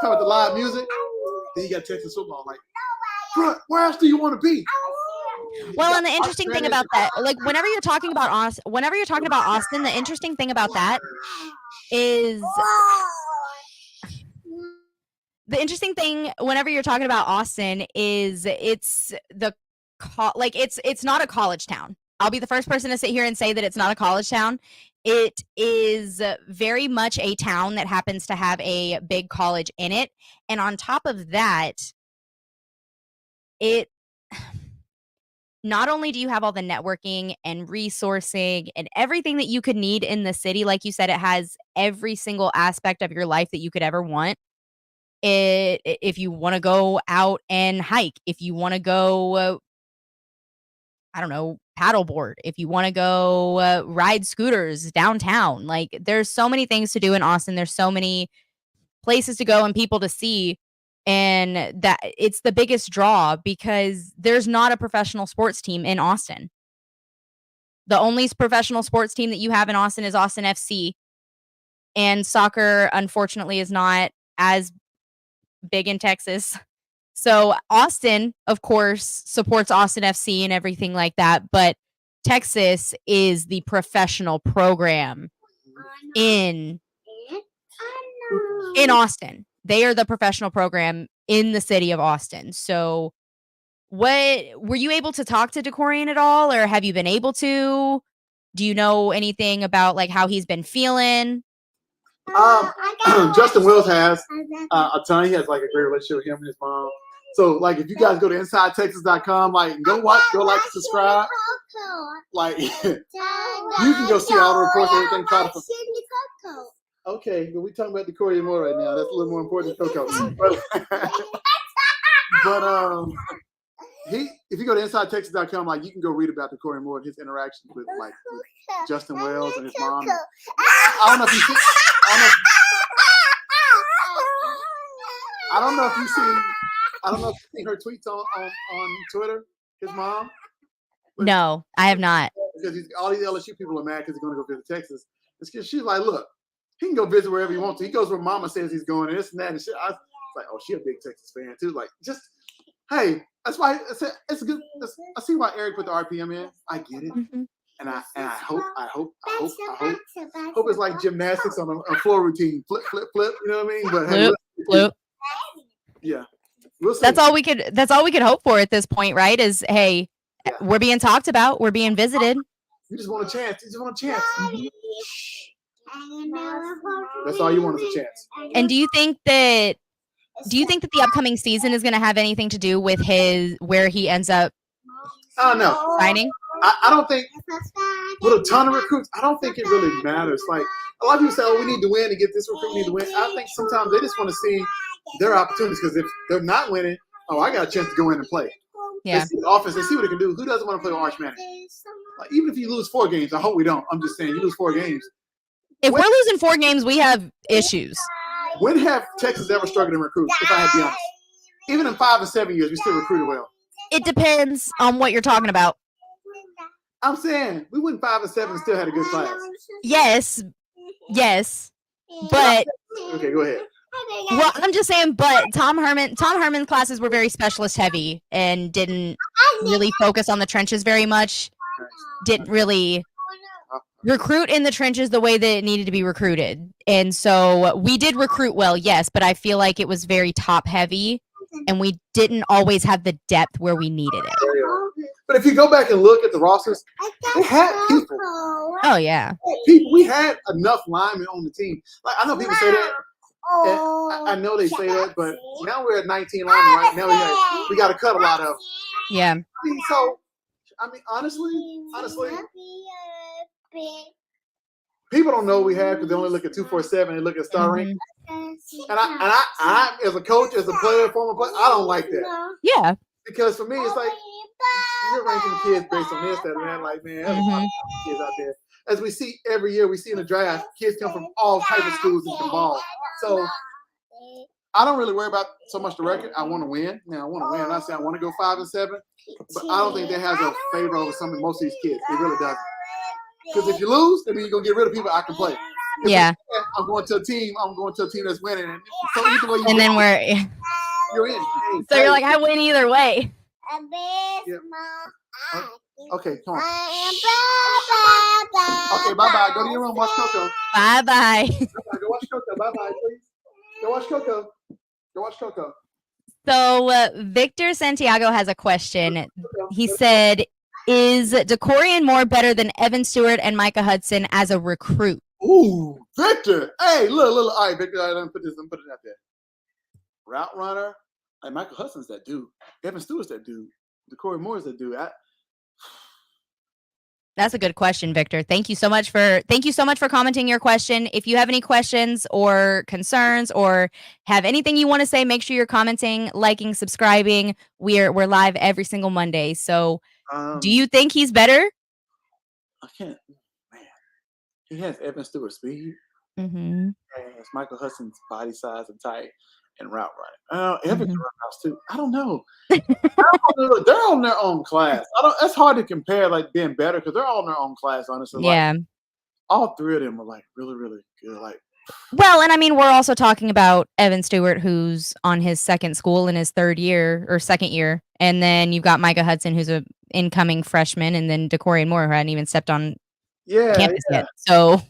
talk about the live music. Then you got Texas football. Like, bro, where else do you want to be? Well, and the interesting thing about that, like whenever you're talking about Austin, the interesting thing about that is whenever you're talking about Austin is it's not a college town. I'll be the first person to sit here and say that it's not a college town. It is very much a town that happens to have a big college in it. And on top of that, not only do you have all the networking and resourcing and everything that you could need in the city, like you said, it has every single aspect of your life that you could ever want. If you want to go out and hike, if you want to go, I don't know, paddleboard, if you want to go ride scooters downtown, like there's so many things to do in Austin. There's so many places to go and people to see. And that it's the biggest draw because there's not a professional sports team in Austin. The only professional sports team that you have in Austin is Austin FC. And soccer, unfortunately, is not as big in Texas. So Austin, of course, supports Austin FC and everything like that. But Texas is the professional program in Austin. They are the professional program in the city of Austin. So were you able to talk to Decorian at all, or have you been able to? Do you know anything about like how he's been feeling? Justin Wills has a ton. He has like a great relationship with him and his mom. So like if you guys go to InsideTexas.com, like go watch, go like, subscribe. Like you can go see all the reports and everything. Okay, but we're talking about Decorian Moore right now. That's a little more important than Coco. But if you go to InsideTexas.com, like you can go read about Corey Moore and his interactions with Justin Wells and his mom. I don't know if you see. I don't know if you see her tweets on Twitter. His mom. No, I have not. Because all these LSU people are mad because he's going to go visit Texas. It's because she's like, look, he can go visit wherever he wants to. He goes where Mama says he's going, and this and that and shit. I was like, oh, she a big Texas fan too. Like, just hey, that's why it's good. I see why Eric put the RPM in. I get it, and I hope it's like gymnastics on a floor routine, flip. You know what I mean? But flip. Yeah, we'll see. That's all we could hope for at this point, right? Is hey, we're being talked about, we're being visited. You just want a chance. That's all you want is a chance. And do you think that the upcoming season is going to have anything to do with where he ends up signing? I don't think with a ton of recruits, I don't think it really matters. Like a lot of people say, oh, we need to win to get this recruit, we need to win. I think sometimes they just want to see their opportunities because if they're not winning, oh, I got a chance to go in and play. Yeah. They see the offense, they see what they can do. Who doesn't want to play with Arch Manning? Like, even if you lose 4 games, I hope we don't. I'm just saying, you lose 4 games. If we're losing 4 games, we have issues. When have Texas ever struggled in recruit, if I had to be honest? Even in 5 or 7 years, we still recruited well. It depends on what you're talking about. I'm saying, we went 5 or 7 and still had a good class. Yes. But okay, go ahead. Well, I'm just saying, but Tom Herman's classes were very specialist heavy and didn't really focus on the trenches very much. Didn't really recruit in the trenches the way that it needed to be recruited. And so we did recruit well, yes, but I feel like it was very top heavy and we didn't always have the depth where we needed it. But if you go back and look at the rosters, they had people. Oh, yeah. We had enough linemen on the team. Like, I know people say that. I know they say that, but now we're at 19 linemen, right? Now we got to cut a lot of. Yeah. Honestly, people don't know what we have because they only look at 247. They look at star rank. And I, as a coach, as a player, former player, I don't like that. Yeah. Because for me, it's like you're ranking kids based on this, that, and that. Like, man, there's a lot of kids out there. As we see every year, we see in the draft, kids come from all types of schools and can ball. So I don't really worry about so much the record. I want to win. Now, I want to win. I say I want to go 5 and 7, but I don't think that has a favor over most of these kids. It really doesn't. Because if you lose, then you're gonna get rid of people I can play. Yeah. I'm going to a team that's winning. And so either way and then you're in. Hey, so you're like, I win either way. Yeah. Okay, come on. Okay, bye-bye. Go to your room, watch Coco. Bye-bye. Go watch Coco. Bye-bye, please. Go watch Coco. So Victor Santiago has a question. He said, is DeCorian Moore better than Evan Stewart and Micah Hudson as a recruit? Ooh, Victor. Hey, look. All right, Victor, let me put it out there. Route runner. Like Micah Hudson's that dude. Evan Stewart's that dude. DeCorian Moore's that dude. That's a good question, Victor. Thank you so much for commenting your question. If you have any questions or concerns or have anything you want to say, make sure you're commenting, liking, subscribing. We're live every single Monday. So do you think he's better? I can't. Man, he has Evan Stewart's speed. Mm-hmm. Has Michael Hudson's body size and type and route running. Evan's routes too. I don't know. They're on their own class. That's hard to compare, like being better because they're all in their own class. Honestly, yeah. Like, all 3 of them are like really, really good. Like, well, and I mean, we're also talking about Evan Stewart, who's on his second school in his second year, and then you've got Micah Hudson, who's a incoming freshman, and then DeCorian Moore, who hadn't even stepped on campus yet. So,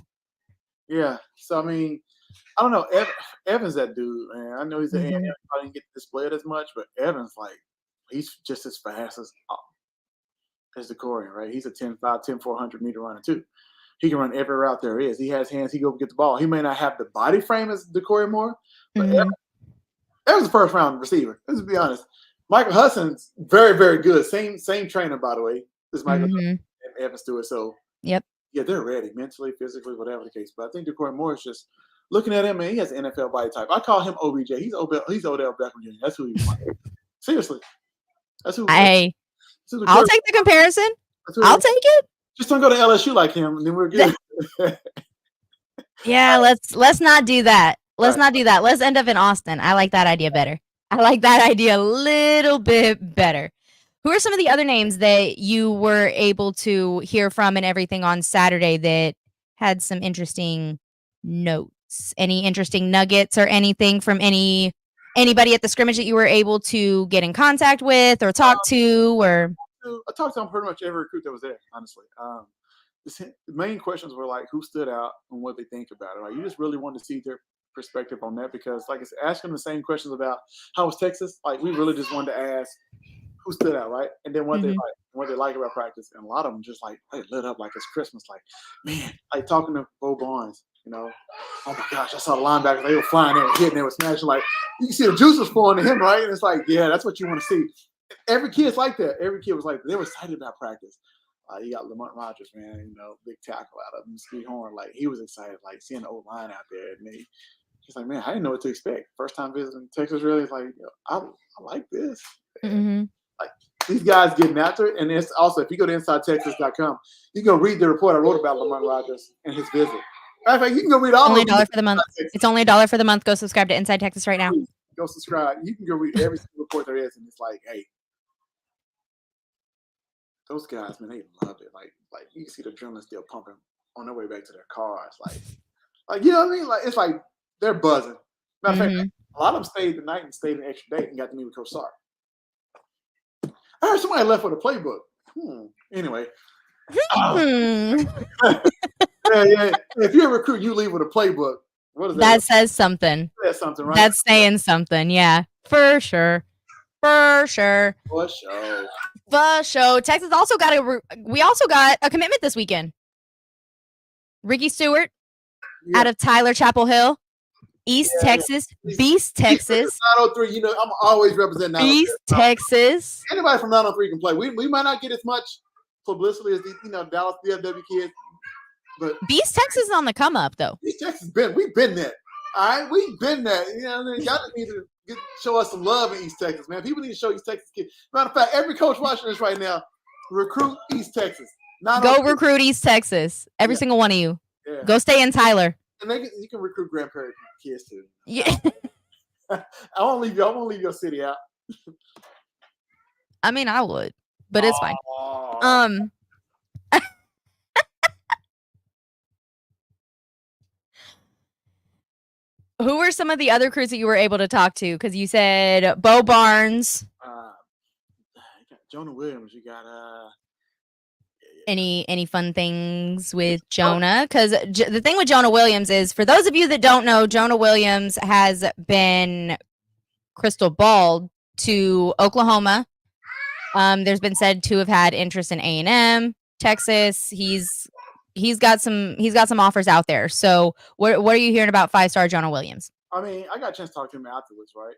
yeah. So I mean, I don't know. Evan's that dude, man. I know he's an A&M. I didn't get displayed as much, but Evan's like, he's just as fast as DeCorian, right? He's a 10.5, 10.400 meter runner too. He can run every route there is. He has hands. He go get the ball. He may not have the body frame as DeCorian Moore, but Evan's a first round receiver. Let's be honest. Michael Hudson's very, very good. Same trainer, by the way. This Michael Hudson and Evan Stewart. So yeah, they're ready mentally, physically, whatever the case. But I think DeCorian Moore is just looking at him, man. He has an NFL body type. I call him OBJ. He's Odell Beckham Jr. That's who he wants. Seriously, that's who. I'll That's take the comparison. who, I'll take it. just don't go to LSU like him, and then we're good. Yeah, let's not do that. Let's not do that. Let's end up in Austin. I like that idea better. I like that idea a little bit better. Who are some of the other names that you were able to hear from and everything on Saturday that had some interesting notes? Any interesting nuggets or anything from anybody at the scrimmage that you were able to get in contact with or talk to? Or I talked to pretty much every recruit that was there, honestly. The main questions were like who stood out and what they think about it. Like you just really wanted to see their perspective on that because, like I said, asking the same questions about how was Texas. Like we really just wanted to ask who stood out, right? And then what they like about practice. And a lot of them just like they lit up like it's Christmas. Like man, like talking to Bo Barnes. You know, oh my gosh, I saw the linebackers. They were flying, they were hitting, they were smashing. Like you can see the juice was flowing to him, right? And it's like, yeah, that's what you want to see. Every kid's like that. Every kid was like, they were excited about practice. You got Lamont Rogers, man, you know, big tackle out of him, Ski Horn. Like, he was excited, like, seeing the old line out there. And he's like, man, I didn't know what to expect. First time visiting Texas, really. It's like, I like this. Like, these guys getting after it. And it's also, if you go to InsideTexas.com, you can go read the report I wrote about Lamont Rogers and his visit. Matter of fact, you can go read all only $1 for the month. It's only $1 for the month. Go subscribe to Inside Texas right now. Go subscribe. You can go read every single report there is. And it's like, hey, those guys, man, they love it. Like you can see the adrenaline still pumping on their way back to their cars. Like you know what I mean? Like it's like they're buzzing. Matter of fact, a lot of them stayed the night and stayed an extra day and got to meet with Coach Sark. I heard somebody left with a playbook. Anyway. Yeah. If you're a recruit, you leave with a playbook. What is that? That says something. That's something, right? That's saying something. Yeah, for sure. For sure. Texas also got a commitment this weekend. Ricky Stewart out of Tyler Chapel Hill, East Texas, Beast Texas. 903, you know, I'm always representing 903. Beast Texas. Anybody from 903 can play. We might not get as much publicity as these, Dallas DFW kids, but Beast Texas is on the come up though. Beast Texas we've been there. All right, we've been there. You know, y'all need to show us some love in East Texas, man. People need to show East Texas kids. Matter of fact, every coach watching this right now, recruit East Texas. Go recruit East Texas. Every single one of you. Yeah. Go stay in Tyler. And you can recruit grandparent kids too. Yeah. I won't leave your city out. I mean, I would, but it's fine. Who were some of the other crews that you were able to talk to? Because you said Bo Barnes. You got Jonah Williams. You got any fun things with Jonah? Because the thing with Jonah Williams is, for those of you that don't know, Jonah Williams has been crystal balled to Oklahoma. There's been said to have had interest in A&M, Texas. He's got some offers out there. So what are you hearing about 5-star Jonah Williams? I mean, I got a chance to talk to him afterwards, right?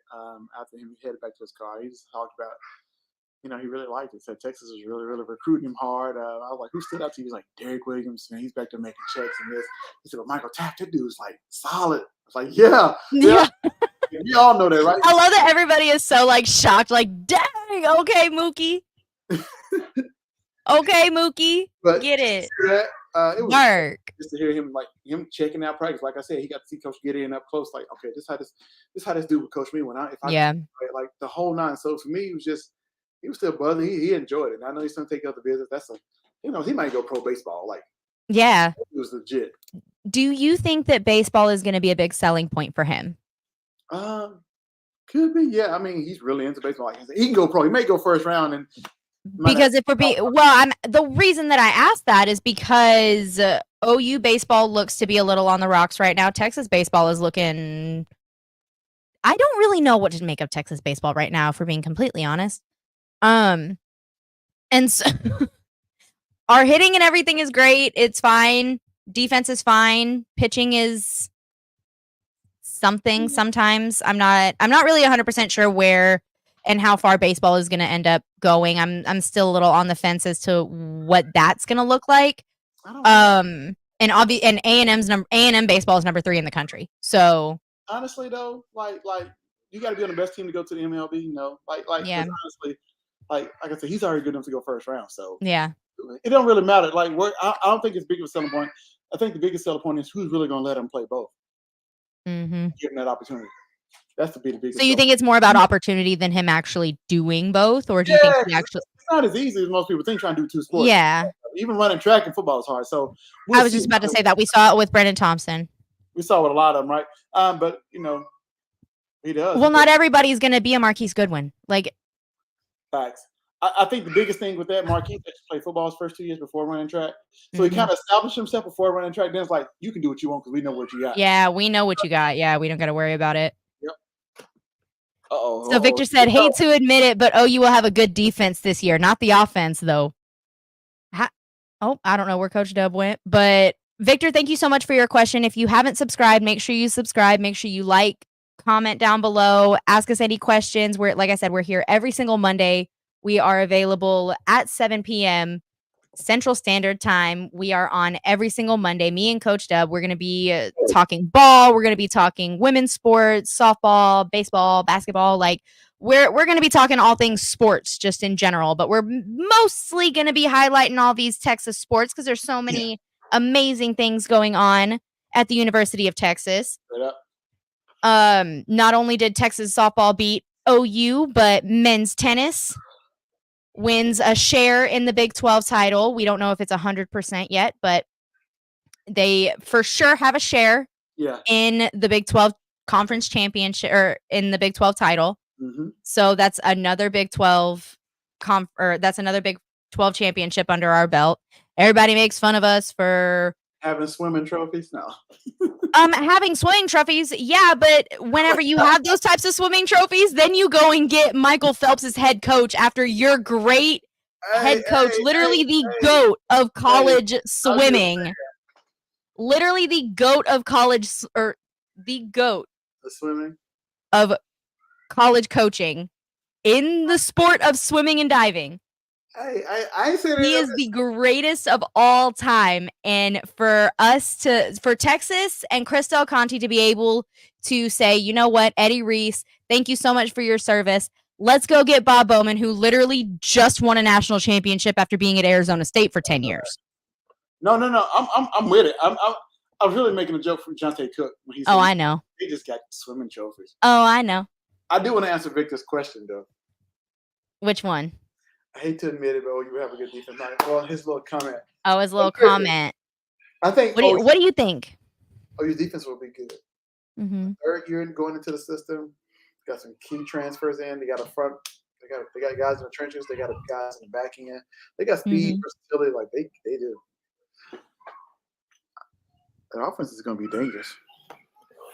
After he headed back to his car, he just talked about, he really liked it. Said Texas was really, really recruiting him hard. I was like, who stood out to you? He was like, Derek Williams, man, he's back there making checks and this. He said, well, Michael Taft, that dude's like solid. I was like, yeah. We all know that, right? I love that everybody is so like shocked, like, dang, okay, Mookie. Okay, Mookie, but get it. It was work just to hear him checking out practice. Like I said, he got to see Coach Gideon up close. Like, okay, this how this dude would coach me like the whole nine. So for me, he was still buzzing. He enjoyed it. And I know he's gonna take other business. He might go pro baseball. Like, yeah, it was legit. Do you think that baseball is going to be a big selling point for him? Could be. Yeah, I mean, he's really into baseball. Like I said, he can go pro. He may go first round and. Because the reason that I asked that is because OU baseball looks to be a little on the rocks right now. Texas baseball is looking. I don't really know what to make of Texas baseball right now, for being completely honest. And so our hitting and everything is great. It's fine. Defense is fine. Pitching is something. Sometimes I'm not really 100% sure where and how far baseball is going to end up going. I'm still a little on the fence as to what that's going to look like. And A&M baseball is number 3 in the country. So honestly though, like you got to be on the best team to go to the MLB. You know, Yeah. honestly, like I said, he's already good enough to go first round. So Yeah. it don't really matter. Like, I don't think it's big of a selling point. I think the biggest selling point is who's really going to let him play both. Mm-hmm. Give him that opportunity. That's the biggest. So you think it's more about opportunity than him actually doing both, or do you think he actually? It's not as easy as most people think trying to do two sports. Yeah. Even running track and football is hard. So I was just about to say that we saw it with Brendan Thompson. We saw it with a lot of them, right? But you know, he does. Well, not everybody's going to be a Marquise Goodwin. Like, facts. I think the biggest thing with that, Marquise actually played football his first 2 years before running track. So he kind of established himself before running track. Then it's like, you can do what you want because we know what you got. Yeah, we know what you got. Yeah, we don't got to worry about it. Yep. So Victor said, hate to admit it, but OU will have a good defense this year. Not the offense, though. I don't know where Coach Dub went. But Victor, thank you so much for your question. If you haven't subscribed, make sure you subscribe. Make sure you like, comment down below. Ask us any questions. Like I said, we're here every single Monday. We are available at 7 p.m. Central Standard Time. We are on every single Monday. Me and Coach Dub, we're going to be talking ball. We're going to be talking women's sports, softball, baseball, basketball. Like we're going to be talking all things sports just in general, but we're mostly going to be highlighting all these Texas sports because there's so many amazing things going on at the University of Texas. Not only did Texas softball beat OU, but men's tennis wins a share in the Big 12 title. We don't know if it's 100% yet, but they for sure have a share in the Big 12 conference championship or in the Big 12 title. So that's another Big 12 that's another Big 12 championship under our belt. Everybody makes fun of us for having swimming trophies. No. Having swimming trophies, yeah, but whenever you have those types of swimming trophies, then you go and get Michael Phelps' head coach after your great head coach, literally the GOAT of college swimming. Literally the GOAT of college, or the GOAT swimming of college coaching in the sport of swimming and diving. I said he is the greatest of all time, and for Texas and Chris Del Conte to be able to say, you know what, Eddie Reese, thank you so much for your service. Let's go get Bob Bowman, who literally just won a national championship after being at Arizona State for 10 years. No, I'm with it. I was really making a joke from Jonte Cook when he said, I know. He just got swimming trophies. Oh, I know. I do want to answer Victor's question though. Which one? I hate to admit it, but you have a good defense. Well, his little comment. Oh, his little comment. I think. What do you think? Your defense will be good. Third year going into the system, got some key transfers in. They got a front. They got guys in the trenches. They got guys in the back end. They got speed, versatility, like they do. Their offense is going to be dangerous.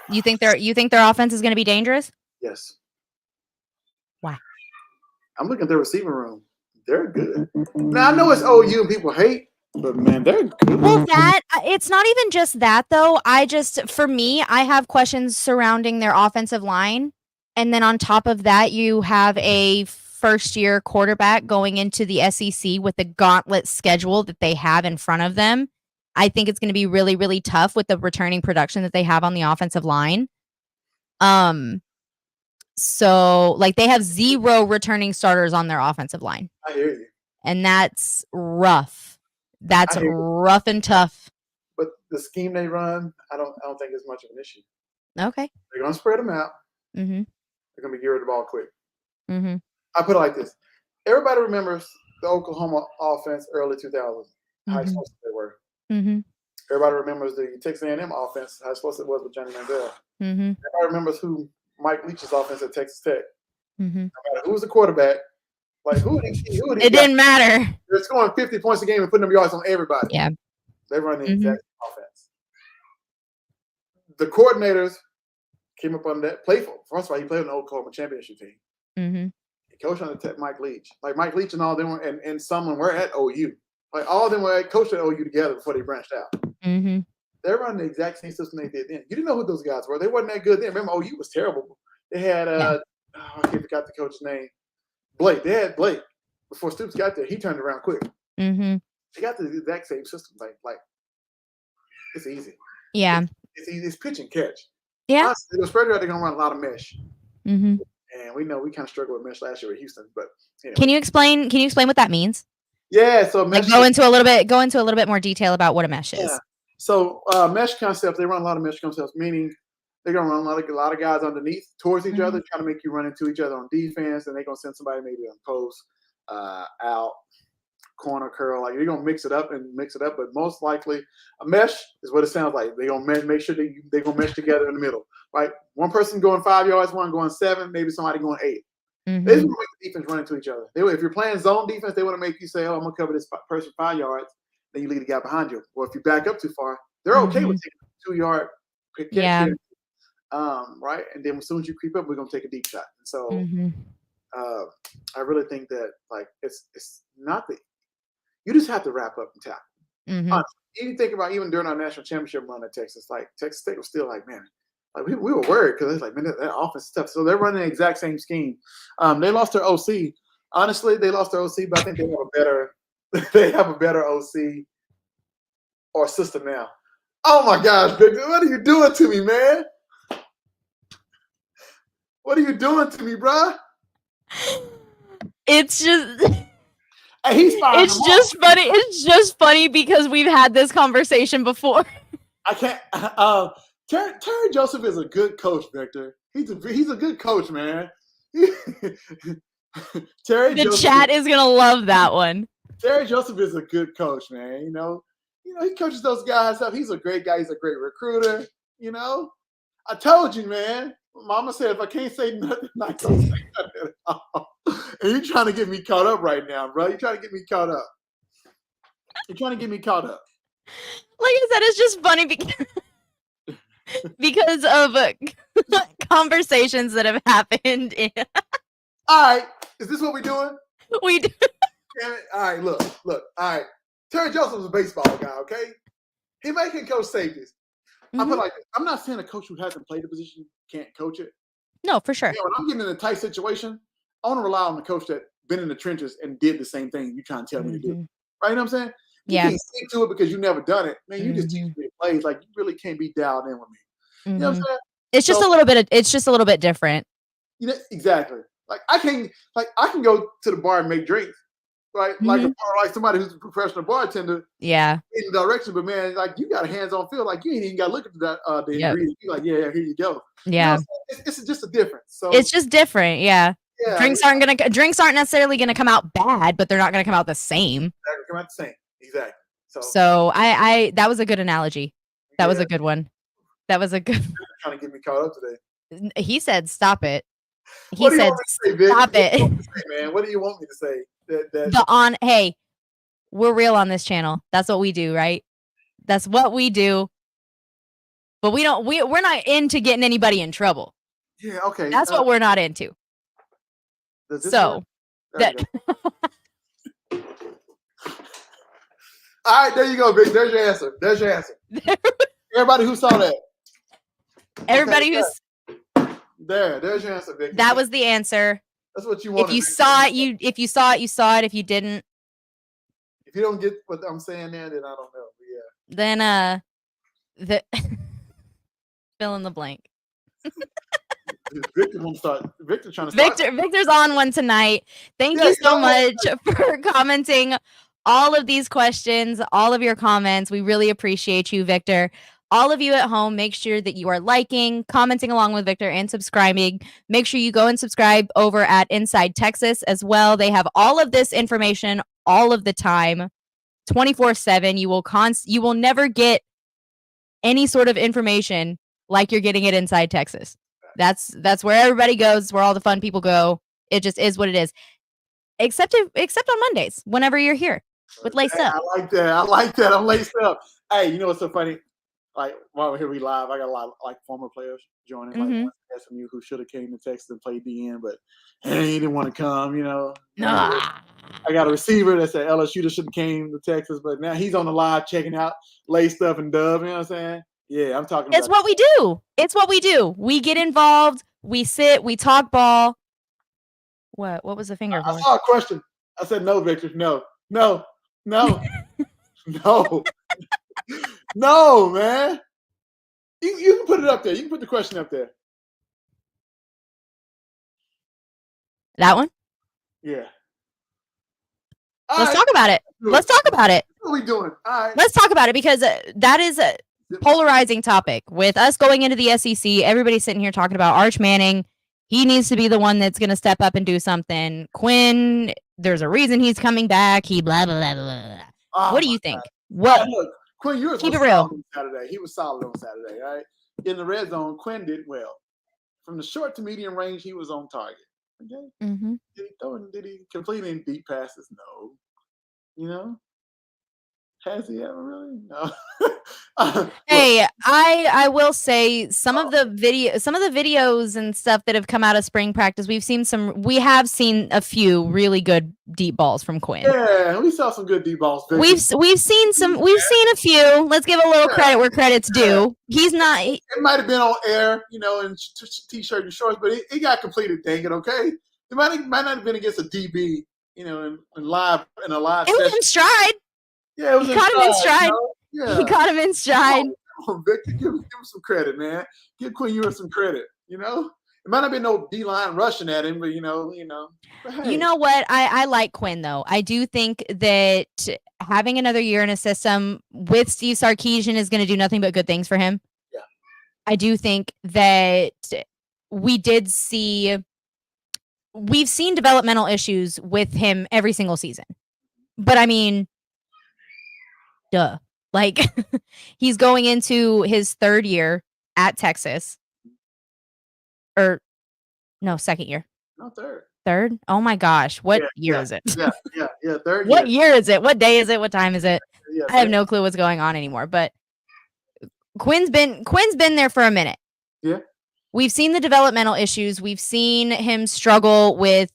You think their offense is going to be dangerous? Yes. Why? I'm looking at their receiver room. They're good. Now, I know it's OU and people hate, but, man, they're good. Well, it's not even just that, though. For me, I have questions surrounding their offensive line. And then on top of that, you have a first-year quarterback going into the SEC with the gauntlet schedule that they have in front of them. I think it's going to be really, really tough with the returning production that they have on the offensive line. So, like, they have 0 returning starters on their offensive line. I hear you. And that's rough. That's rough and tough. But the scheme they run, I don't think it's much of an issue. Okay. They're going to spread them out. They're going to be geared the ball quick. I put it like this. Everybody remembers the Oklahoma offense early 2000s, how explosive they were. Everybody remembers the Texas A&M offense, how explosive it was with Johnny Manziel. Everybody remembers who Mike Leach's offense at Texas Tech. No matter who was the quarterback, like who it didn't matter. They're scoring 50 points a game and putting them yards on everybody. Yeah. They run the exact offense. The coordinators came up on that. First of all, he played on the Oklahoma championship team. He coached on the Mike Leach. Like Mike Leach and all them and someone were at OU. Like all of them were coached at OU together before they branched out. They're running the exact same system they did then. You didn't know who those guys were. They wasn't that good then. Remember, OU was terrible. They had I forgot the coach's name. Blake. They had Blake before Stoops got there. He turned around quick. They got the exact same system. Like it's easy. Yeah. It's easy. It's pitch and catch. Yeah. Honestly, the spread out, they're gonna run a lot of mesh. Mm-hmm. And we know we kind of struggled with mesh last year with Houston, but anyway. Can you explain what that means? Yeah, so like go into a little bit more detail about what a mesh is. Yeah. So mesh concepts, they run a lot of mesh concepts, meaning they're gonna run a lot of guys underneath towards each other, trying to make you run into each other on defense, and they're gonna send somebody maybe on post, out, corner curl. Like they're gonna mix it up, but most likely a mesh is what it sounds like. They're gonna make sure they're gonna mesh together in the middle. Right? One person going 5 yards, one going 7, maybe somebody going 8. Mm-hmm. They just want to make the defense run into each other. If you're playing zone defense, they want to make you say, "Oh, I'm gonna cover this person 5 yards." Then you leave the guy behind you. Or if you back up too far, they're okay with taking a 2-yard quick catch here. Right? And then as soon as you creep up, we're gonna take a deep shot. And so I really think that like it's not the you just have to wrap up and tackle. You think about even during our national championship run at Texas, like Texas State was still like, man, like we were worried because it's like, man, that offense is tough. So they're running the exact same scheme. They lost their OC. Honestly, they lost their OC, but I think they have a better OC or system now. Oh my gosh, Victor, what are you doing to me, man? What are you doing to me, bruh? It's just hey, he's fine. It's just funny. It's just funny because we've had this conversation before. I can't Terry Joseph is a good coach, Victor. He's a good coach, man. The chat is gonna love that one. Terry Joseph is a good coach, man. You know, he coaches those guys up. He's a great guy. He's a great recruiter. You know, I told you, man. Mama said if I can't say nothing, I don't say nothing at all. And you're trying to get me caught up right now, bro. You're trying to get me caught up. You're trying to get me caught up. Like I said, it's just funny because of conversations that have happened. All right, is this what we're doing? We do. Damn it. All right, look. All right, Terry Joseph's a baseball guy, okay? He can coach safeties. I feel like I'm not saying a coach who hasn't played the position can't coach it. No, for sure. Yeah, when I'm getting in a tight situation, I want to rely on the coach that been in the trenches and did the same thing you trying to tell me to do. Right? You know what I'm saying? You can't stick to it because you never done it. Man, you just teach me plays. Like you really can't be dialed in with me. You know what I'm saying? It's just a little bit different. You know, exactly. Like I can go to the bar and make drinks. Right? Like somebody who's a professional bartender. Yeah. In the direction, but man, like you got a hands-on feel. Like you ain't even got to look at the ingredients. You like, yeah, here you go. Yeah. You know, it's just a difference. So it's just different. Yeah. Drinks aren't necessarily gonna come out bad, but they're not gonna come out the same. They're gonna come out the same. Exactly. So I that was a good analogy. That was a good one. That was a good. Trying to get me caught up today. He said, "Stop it." He said, "Stop it." Man, what do you want me to say? Hey, we're real on this channel. That's what we do, right? That's what we do. But we're not into getting anybody in trouble. Yeah, okay. That's what we're not into. So that. All right, there you go, Vic. There's your answer. Everybody who saw that. Everybody who's there's your answer, Vic. That was the answer. That's what you want. If you saw it, you saw it. If you didn't, if you don't get what I'm saying there, then I don't know. But yeah. Then fill in the blank. Victor won't start. Victor trying to start. Victor's on one tonight. Thank you so much for commenting all of these questions, all of your comments. We really appreciate you, Victor. All of you at home, make sure that you are liking, commenting along with Victor, and subscribing. Make sure you go and subscribe over at Inside Texas as well. They have all of this information all of the time, 24/7. You will never get any sort of information like you're getting it Inside Texas. That's where everybody goes, where all the fun people go. It just is what it is. Except on Mondays, whenever you're here with LacedUp. I like that. I'm laced up. Hey, you know what's so funny? Like while we're here, we live. I got a lot of like former players joining, like SMU who should have came to Texas and played DN, but he didn't want to come. You know, I got a receiver that said LSU that should have came to Texas, but now he's on the live checking out LacedUp and Dub. You know what I'm saying? Yeah, I'm talking. It's what we do. It's what we do. We get involved. We sit. We talk ball. What was the finger for? I saw a question. I said no, Victor. No. No, man. You can put it up there. You can put the question up there. That one? Yeah. Let's talk about it. Let's talk about it. What are we doing? All right. Let's talk about it because that is a polarizing topic. With us going into the SEC, everybody's sitting here talking about Arch Manning. He needs to be the one that's going to step up and do something. Quinn, there's a reason he's coming back. He blah, blah, blah, blah. Oh, what do you think? What? Look, Quinn Ewers keep was it real. solid on Saturday. He was solid on Saturday, right? In the red zone, Quinn did well. From the short to medium range, he was on target. Okay. Mm-hmm. Did he complete any deep passes? No. You know? Has he ever really? No. Hey, I will say some of the videos and stuff that have come out of spring practice, we have seen a few really good deep balls from Quinn. Yeah, we saw some good deep balls. We've seen a few. Let's give a little credit where credit's due. He's not. It might have been on air, in t-shirt and shorts, but it got completed. Dang it, okay. It might not have been against a DB, in a live It was in stride. Yeah, he caught him in stride. Yeah. He caught him in stride. Come on, Victor, give him some credit, man. Give Quinn Ewers some credit. It might not have been no D-line rushing at him, but But hey. You know what? I like Quinn though. I do think that having another year in a system with Steve Sarkisian is going to do nothing but good things for him. Yeah. I do think that we've seen developmental issues with him every single season. But I mean, duh. Like, he's going into his third year at Texas. Or, no, second year. No, third. Third? Oh my gosh. What year is it? Yeah, third year. What year is it? What day is it? What time is it? Yeah, I have no clue what's going on anymore. But Quinn's been there for a minute. Yeah. We've seen the developmental issues. We've seen him struggle with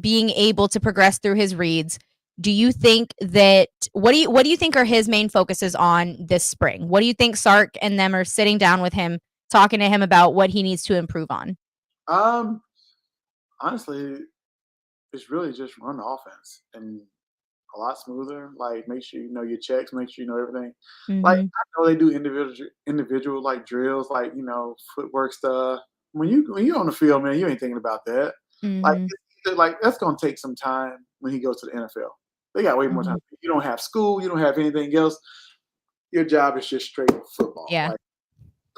being able to progress through his reads. Do you think that what do you think are his main focuses on this spring? What do you think Sark and them are sitting down with him, talking to him about what he needs to improve on? Honestly, it's really just run the offense and a lot smoother. Like, make sure you know your checks, make sure you know everything. Mm-hmm. Like, I know they do individual like drills, like footwork stuff. When you're on the field, man, you ain't thinking about that. Mm-hmm. Like that's gonna take some time when he goes to the NFL. They got way more time. You don't have school. You don't have anything else. Your job is just straight football. Yeah.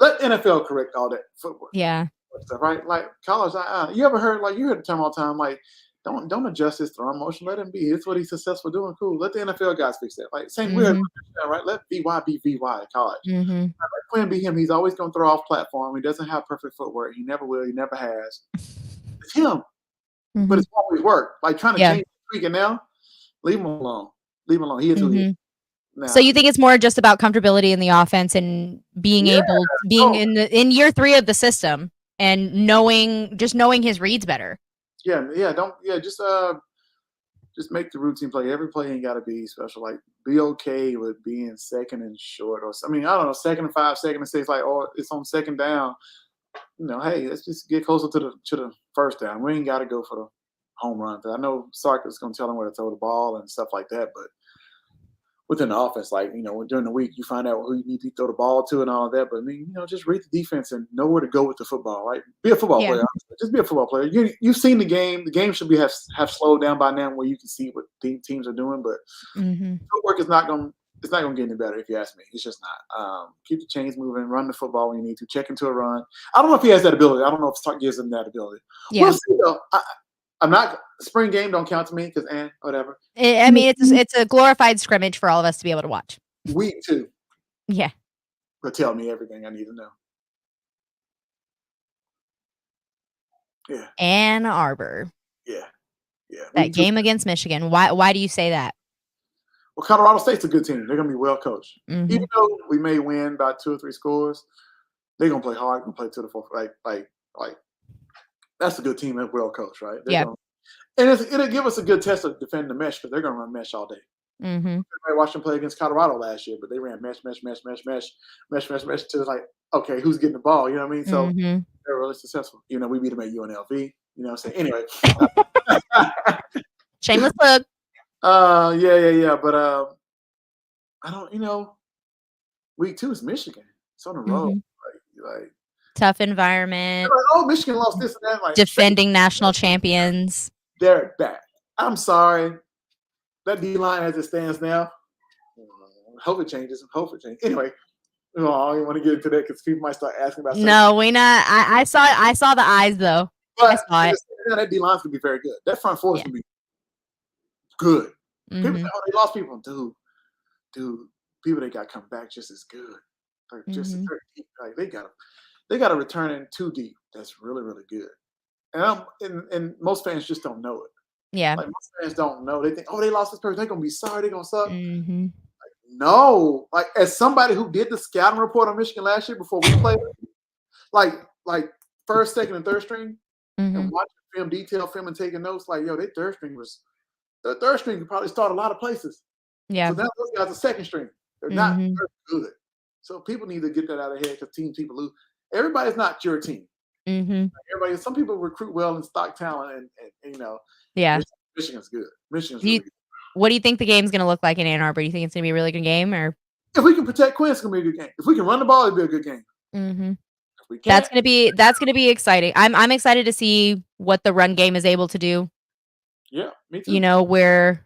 Like, let NFL correct all that footwork. Yeah. Stuff, right? Like college. You ever heard you heard the term all the time? Like, don't adjust his throwing motion. Let him be. It's what he's successful doing. Cool. Let the NFL guys fix that. Like same weird, right? Let VY be VY at college. Mm-hmm. Like Quinn be him. He's always gonna throw off platform. He doesn't have perfect footwork. He never will. He never has. It's him. Mm-hmm. But it's always worked. Like trying to change tweak it now. Leave him alone. Leave him alone. He is who he is. Now, so you think it's more just about comfortability in the offense and being in year 3 of the system and knowing his reads better. Just make the routine play. Every play ain't got to be special. Like, be okay with being second and short, or I mean, I don't know, 2nd and 5, 2nd and 6. Like, it's on 2nd down. Hey, let's just get closer to the first down. We ain't got to go for the home run. I know Sark is going to tell him where to throw the ball and stuff like that, but within the offense, during the week, you find out who you need to throw the ball to and all that. But I mean, just read the defense and know where to go with the football. Right? Be a football player. Just be a football player. You've seen the game. The game should have slowed down by now, where you can see what teams are doing. But footwork is not going. It's not going to get any better if you ask me. It's just not. Keep the chains moving. Run the football when you need to. Check into a run. I don't know if he has that ability. I don't know if Sark gives him that ability. Yeah. We'll see though. I'm not spring game. Don't count to me because whatever. I mean, it's a glorified scrimmage for all of us to be able to watch. Week 2. Yeah. But tell me everything I need to know. Yeah. Ann Arbor. Yeah. That game against Michigan. Why do you say that? Well, Colorado State's a good team. They're gonna be well coached. Mm-hmm. Even though we may win by 2 or 3 scores, they're gonna play hard and play to the fourth. Like that's a good team and well coached, right? And it'll give us a good test of defending the mesh because they're gonna run mesh all day. Mm-hmm. Everybody watched them play against Colorado last year, but they ran mesh to like, okay, who's getting the ball? You know what I mean? So they're really successful. We beat them at UNLV. You know what I'm saying? Anyway. Shameless plug. Yeah. But I don't. Week 2 is Michigan. It's on the road. Like tough environment. Michigan lost this and that. Like defending national champions. they're back. I'm sorry. That D-line as it stands now, hope it changes. Anyway, I don't even want to get into that because people might start asking about certain. No, we not. I saw the eyes though. I But saw it. that D-line's going to be very good. That front four is going to be good. People say, oh, they lost people. Dude, people they got coming back just as good. Just as deep. Like they got a return in 2 deep. That's really, really good. And most fans just don't know it. Yeah. Like most fans don't know. They think, oh, they lost this person. They're gonna be sorry. They're gonna suck. Mm-hmm. Like, no. Like as somebody who did the scouting report on Michigan last year before we played, like first, second, and third string, and watching film, detailed film, and taking notes. Like their third string could probably start a lot of places. Yeah. So now those guys are second string. They're not very good. So people need to get that out of their head because people lose. Everybody's not your team. Like some people recruit well and stock talent, and yeah. Michigan's good. Michigan's really good. What do you think the game's going to look like in Ann Arbor? Do you think it's going to be a really good game, or if we can protect Quinn, it's going to be a good game. If we can run the ball, it'll be a good game. That's going to be exciting. I'm excited to see what the run game is able to do. Yeah, me too. Where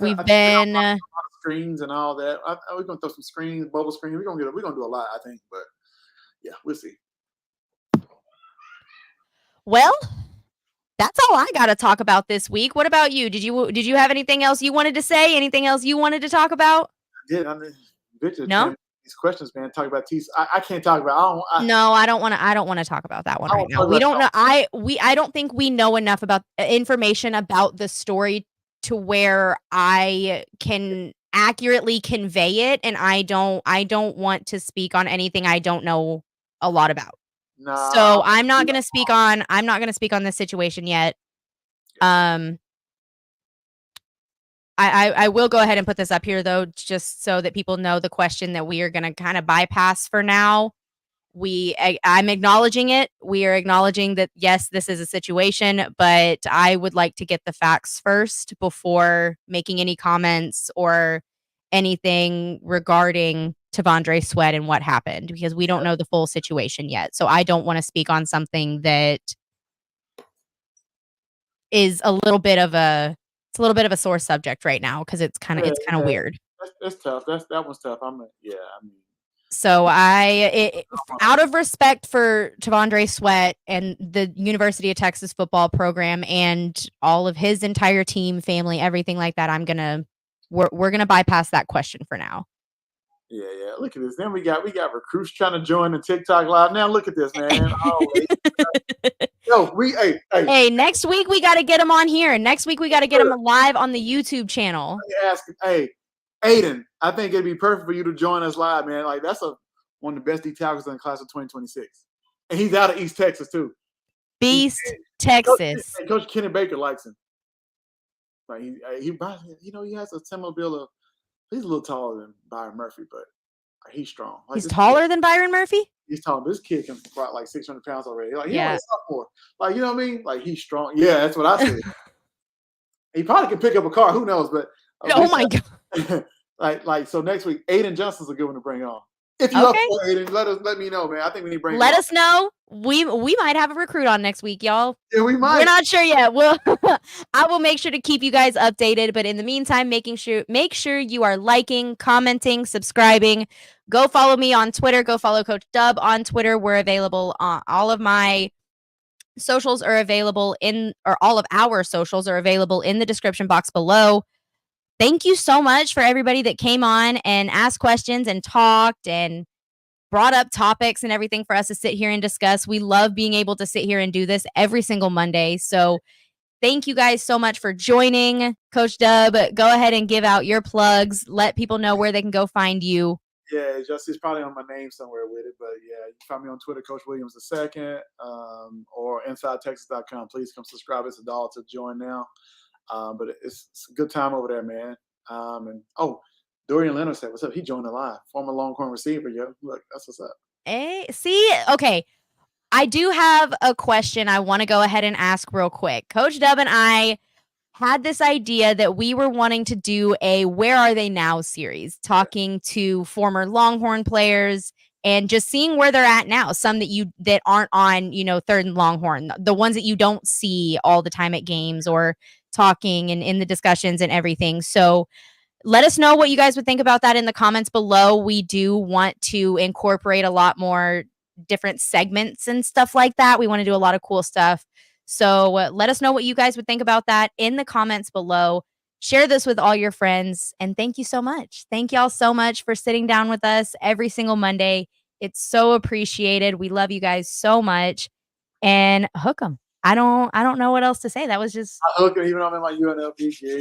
we've been a lot of screens and all that. We're going to throw some screens, bubble screens. We're going to do a lot, I think. But yeah, we'll see. Well, that's all I got to talk about this week. What about you? Did you have anything else you wanted to say? Anything else you wanted to talk about? I did. I mean, Victor, no. Man, these questions, man. Talk about T. I can't talk about. No, I don't want to. I don't want to talk about that one right now. We don't know. I don't think we know enough about information about the story to where I can accurately convey it, and I don't want to speak on anything I don't know a lot about. Nah, so I'm not going to speak on this situation yet. I will go ahead and put this up here though, just so that people know the question that we are going to kind of bypass for now. I'm acknowledging it. We are acknowledging that, yes, this is a situation, but I would like to get the facts first before making any comments or anything regarding T'Vondre Sweat and what happened, because we don't know the full situation yet. So I don't want to speak on something that is a little bit of a sore subject right now, because it's kind of weird. That's tough. That one's tough. So out of respect for T'Vondre Sweat and the University of Texas football program and all of his entire team, family, everything like that, we're gonna bypass that question for now. Yeah. Look at this. Then we got recruits trying to join the TikTok live. Now look at this, man. Hey, next week we got to get him on here. Next week we got to get him live on the YouTube channel. Hey, Aiden, I think it'd be perfect for you to join us live, man. Like that's one of the best D tackles in the class of 2026, and he's out of East Texas too. Beast Texas. Coach Kenny Baker likes him. Like he has a similar build of. He's a little taller than Byron Murphy, but he's strong. Like, he's taller than Byron Murphy? He's tall. This kid can squat like 600 pounds already. Like, he's only a sophomore. Like, you know what I mean? Like, he's strong. Yeah, that's what I said. He probably can pick up a car. Who knows? But oh my God. like so next week, Aiden Johnson's a good one to bring on. If you're up for Aiden, let me know, man. I think we need to bring. Let us know. We might have a recruit on next week, y'all. Yeah, we might. We're not sure yet. I will make sure to keep you guys updated. But in the meantime, make sure you are liking, commenting, subscribing. Go follow me on Twitter. Go follow Coach Dub on Twitter. We're available on all of my socials are available all of our socials are available in the description box below. Thank you so much for everybody that came on and asked questions and talked and brought up topics and everything for us to sit here and discuss. We love being able to sit here and do this every single Monday. So thank you guys so much for joining. Coach Dub, go ahead and give out your plugs. Let people know where they can go find you. Yeah, Justice probably on my name somewhere with it. But yeah, you can find me on Twitter, Coach Williams II, or InsideTexas.com. Please come subscribe. It's $1 to join now. But it's a good time over there, man. Dorian Leonard said, what's up? He joined the live. Former Longhorn receiver, yo. Look, that's what's up. Hey, see? Okay. I do have a question I want to go ahead and ask real quick. Coach Dub and I had this idea that we were wanting to do a Where Are They Now series, talking to former Longhorn players and just seeing where they're at now. Some that aren't on, Third and Longhorn, the ones that you don't see all the time at games or talking and in the discussions and everything. So let us know what you guys would think about that in the comments below. We do want to incorporate a lot more different segments and stuff like that. We want to do a lot of cool stuff. So let us know what you guys would think about that in the comments below. Share this with all your friends. And thank you so much. Thank y'all so much for sitting down with us every single Monday. It's so appreciated. We love you guys so much. And hook 'em. I don't know what else to say. That was just. I hook it even though I'm in my UNLV gear,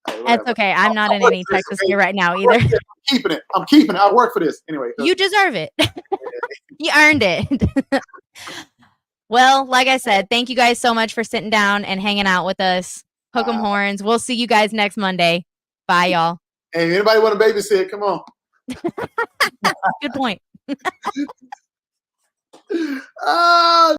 Hey, that's okay. I'm not in any Texas gear right now either. I'm keeping it. I work for this. Anyway. You deserve it. You earned it. Well, like I said, thank you guys so much for sitting down and hanging out with us. Hook 'em horns. We'll see you guys next Monday. Bye, y'all. Hey, anybody want to babysit? Come on. Good point.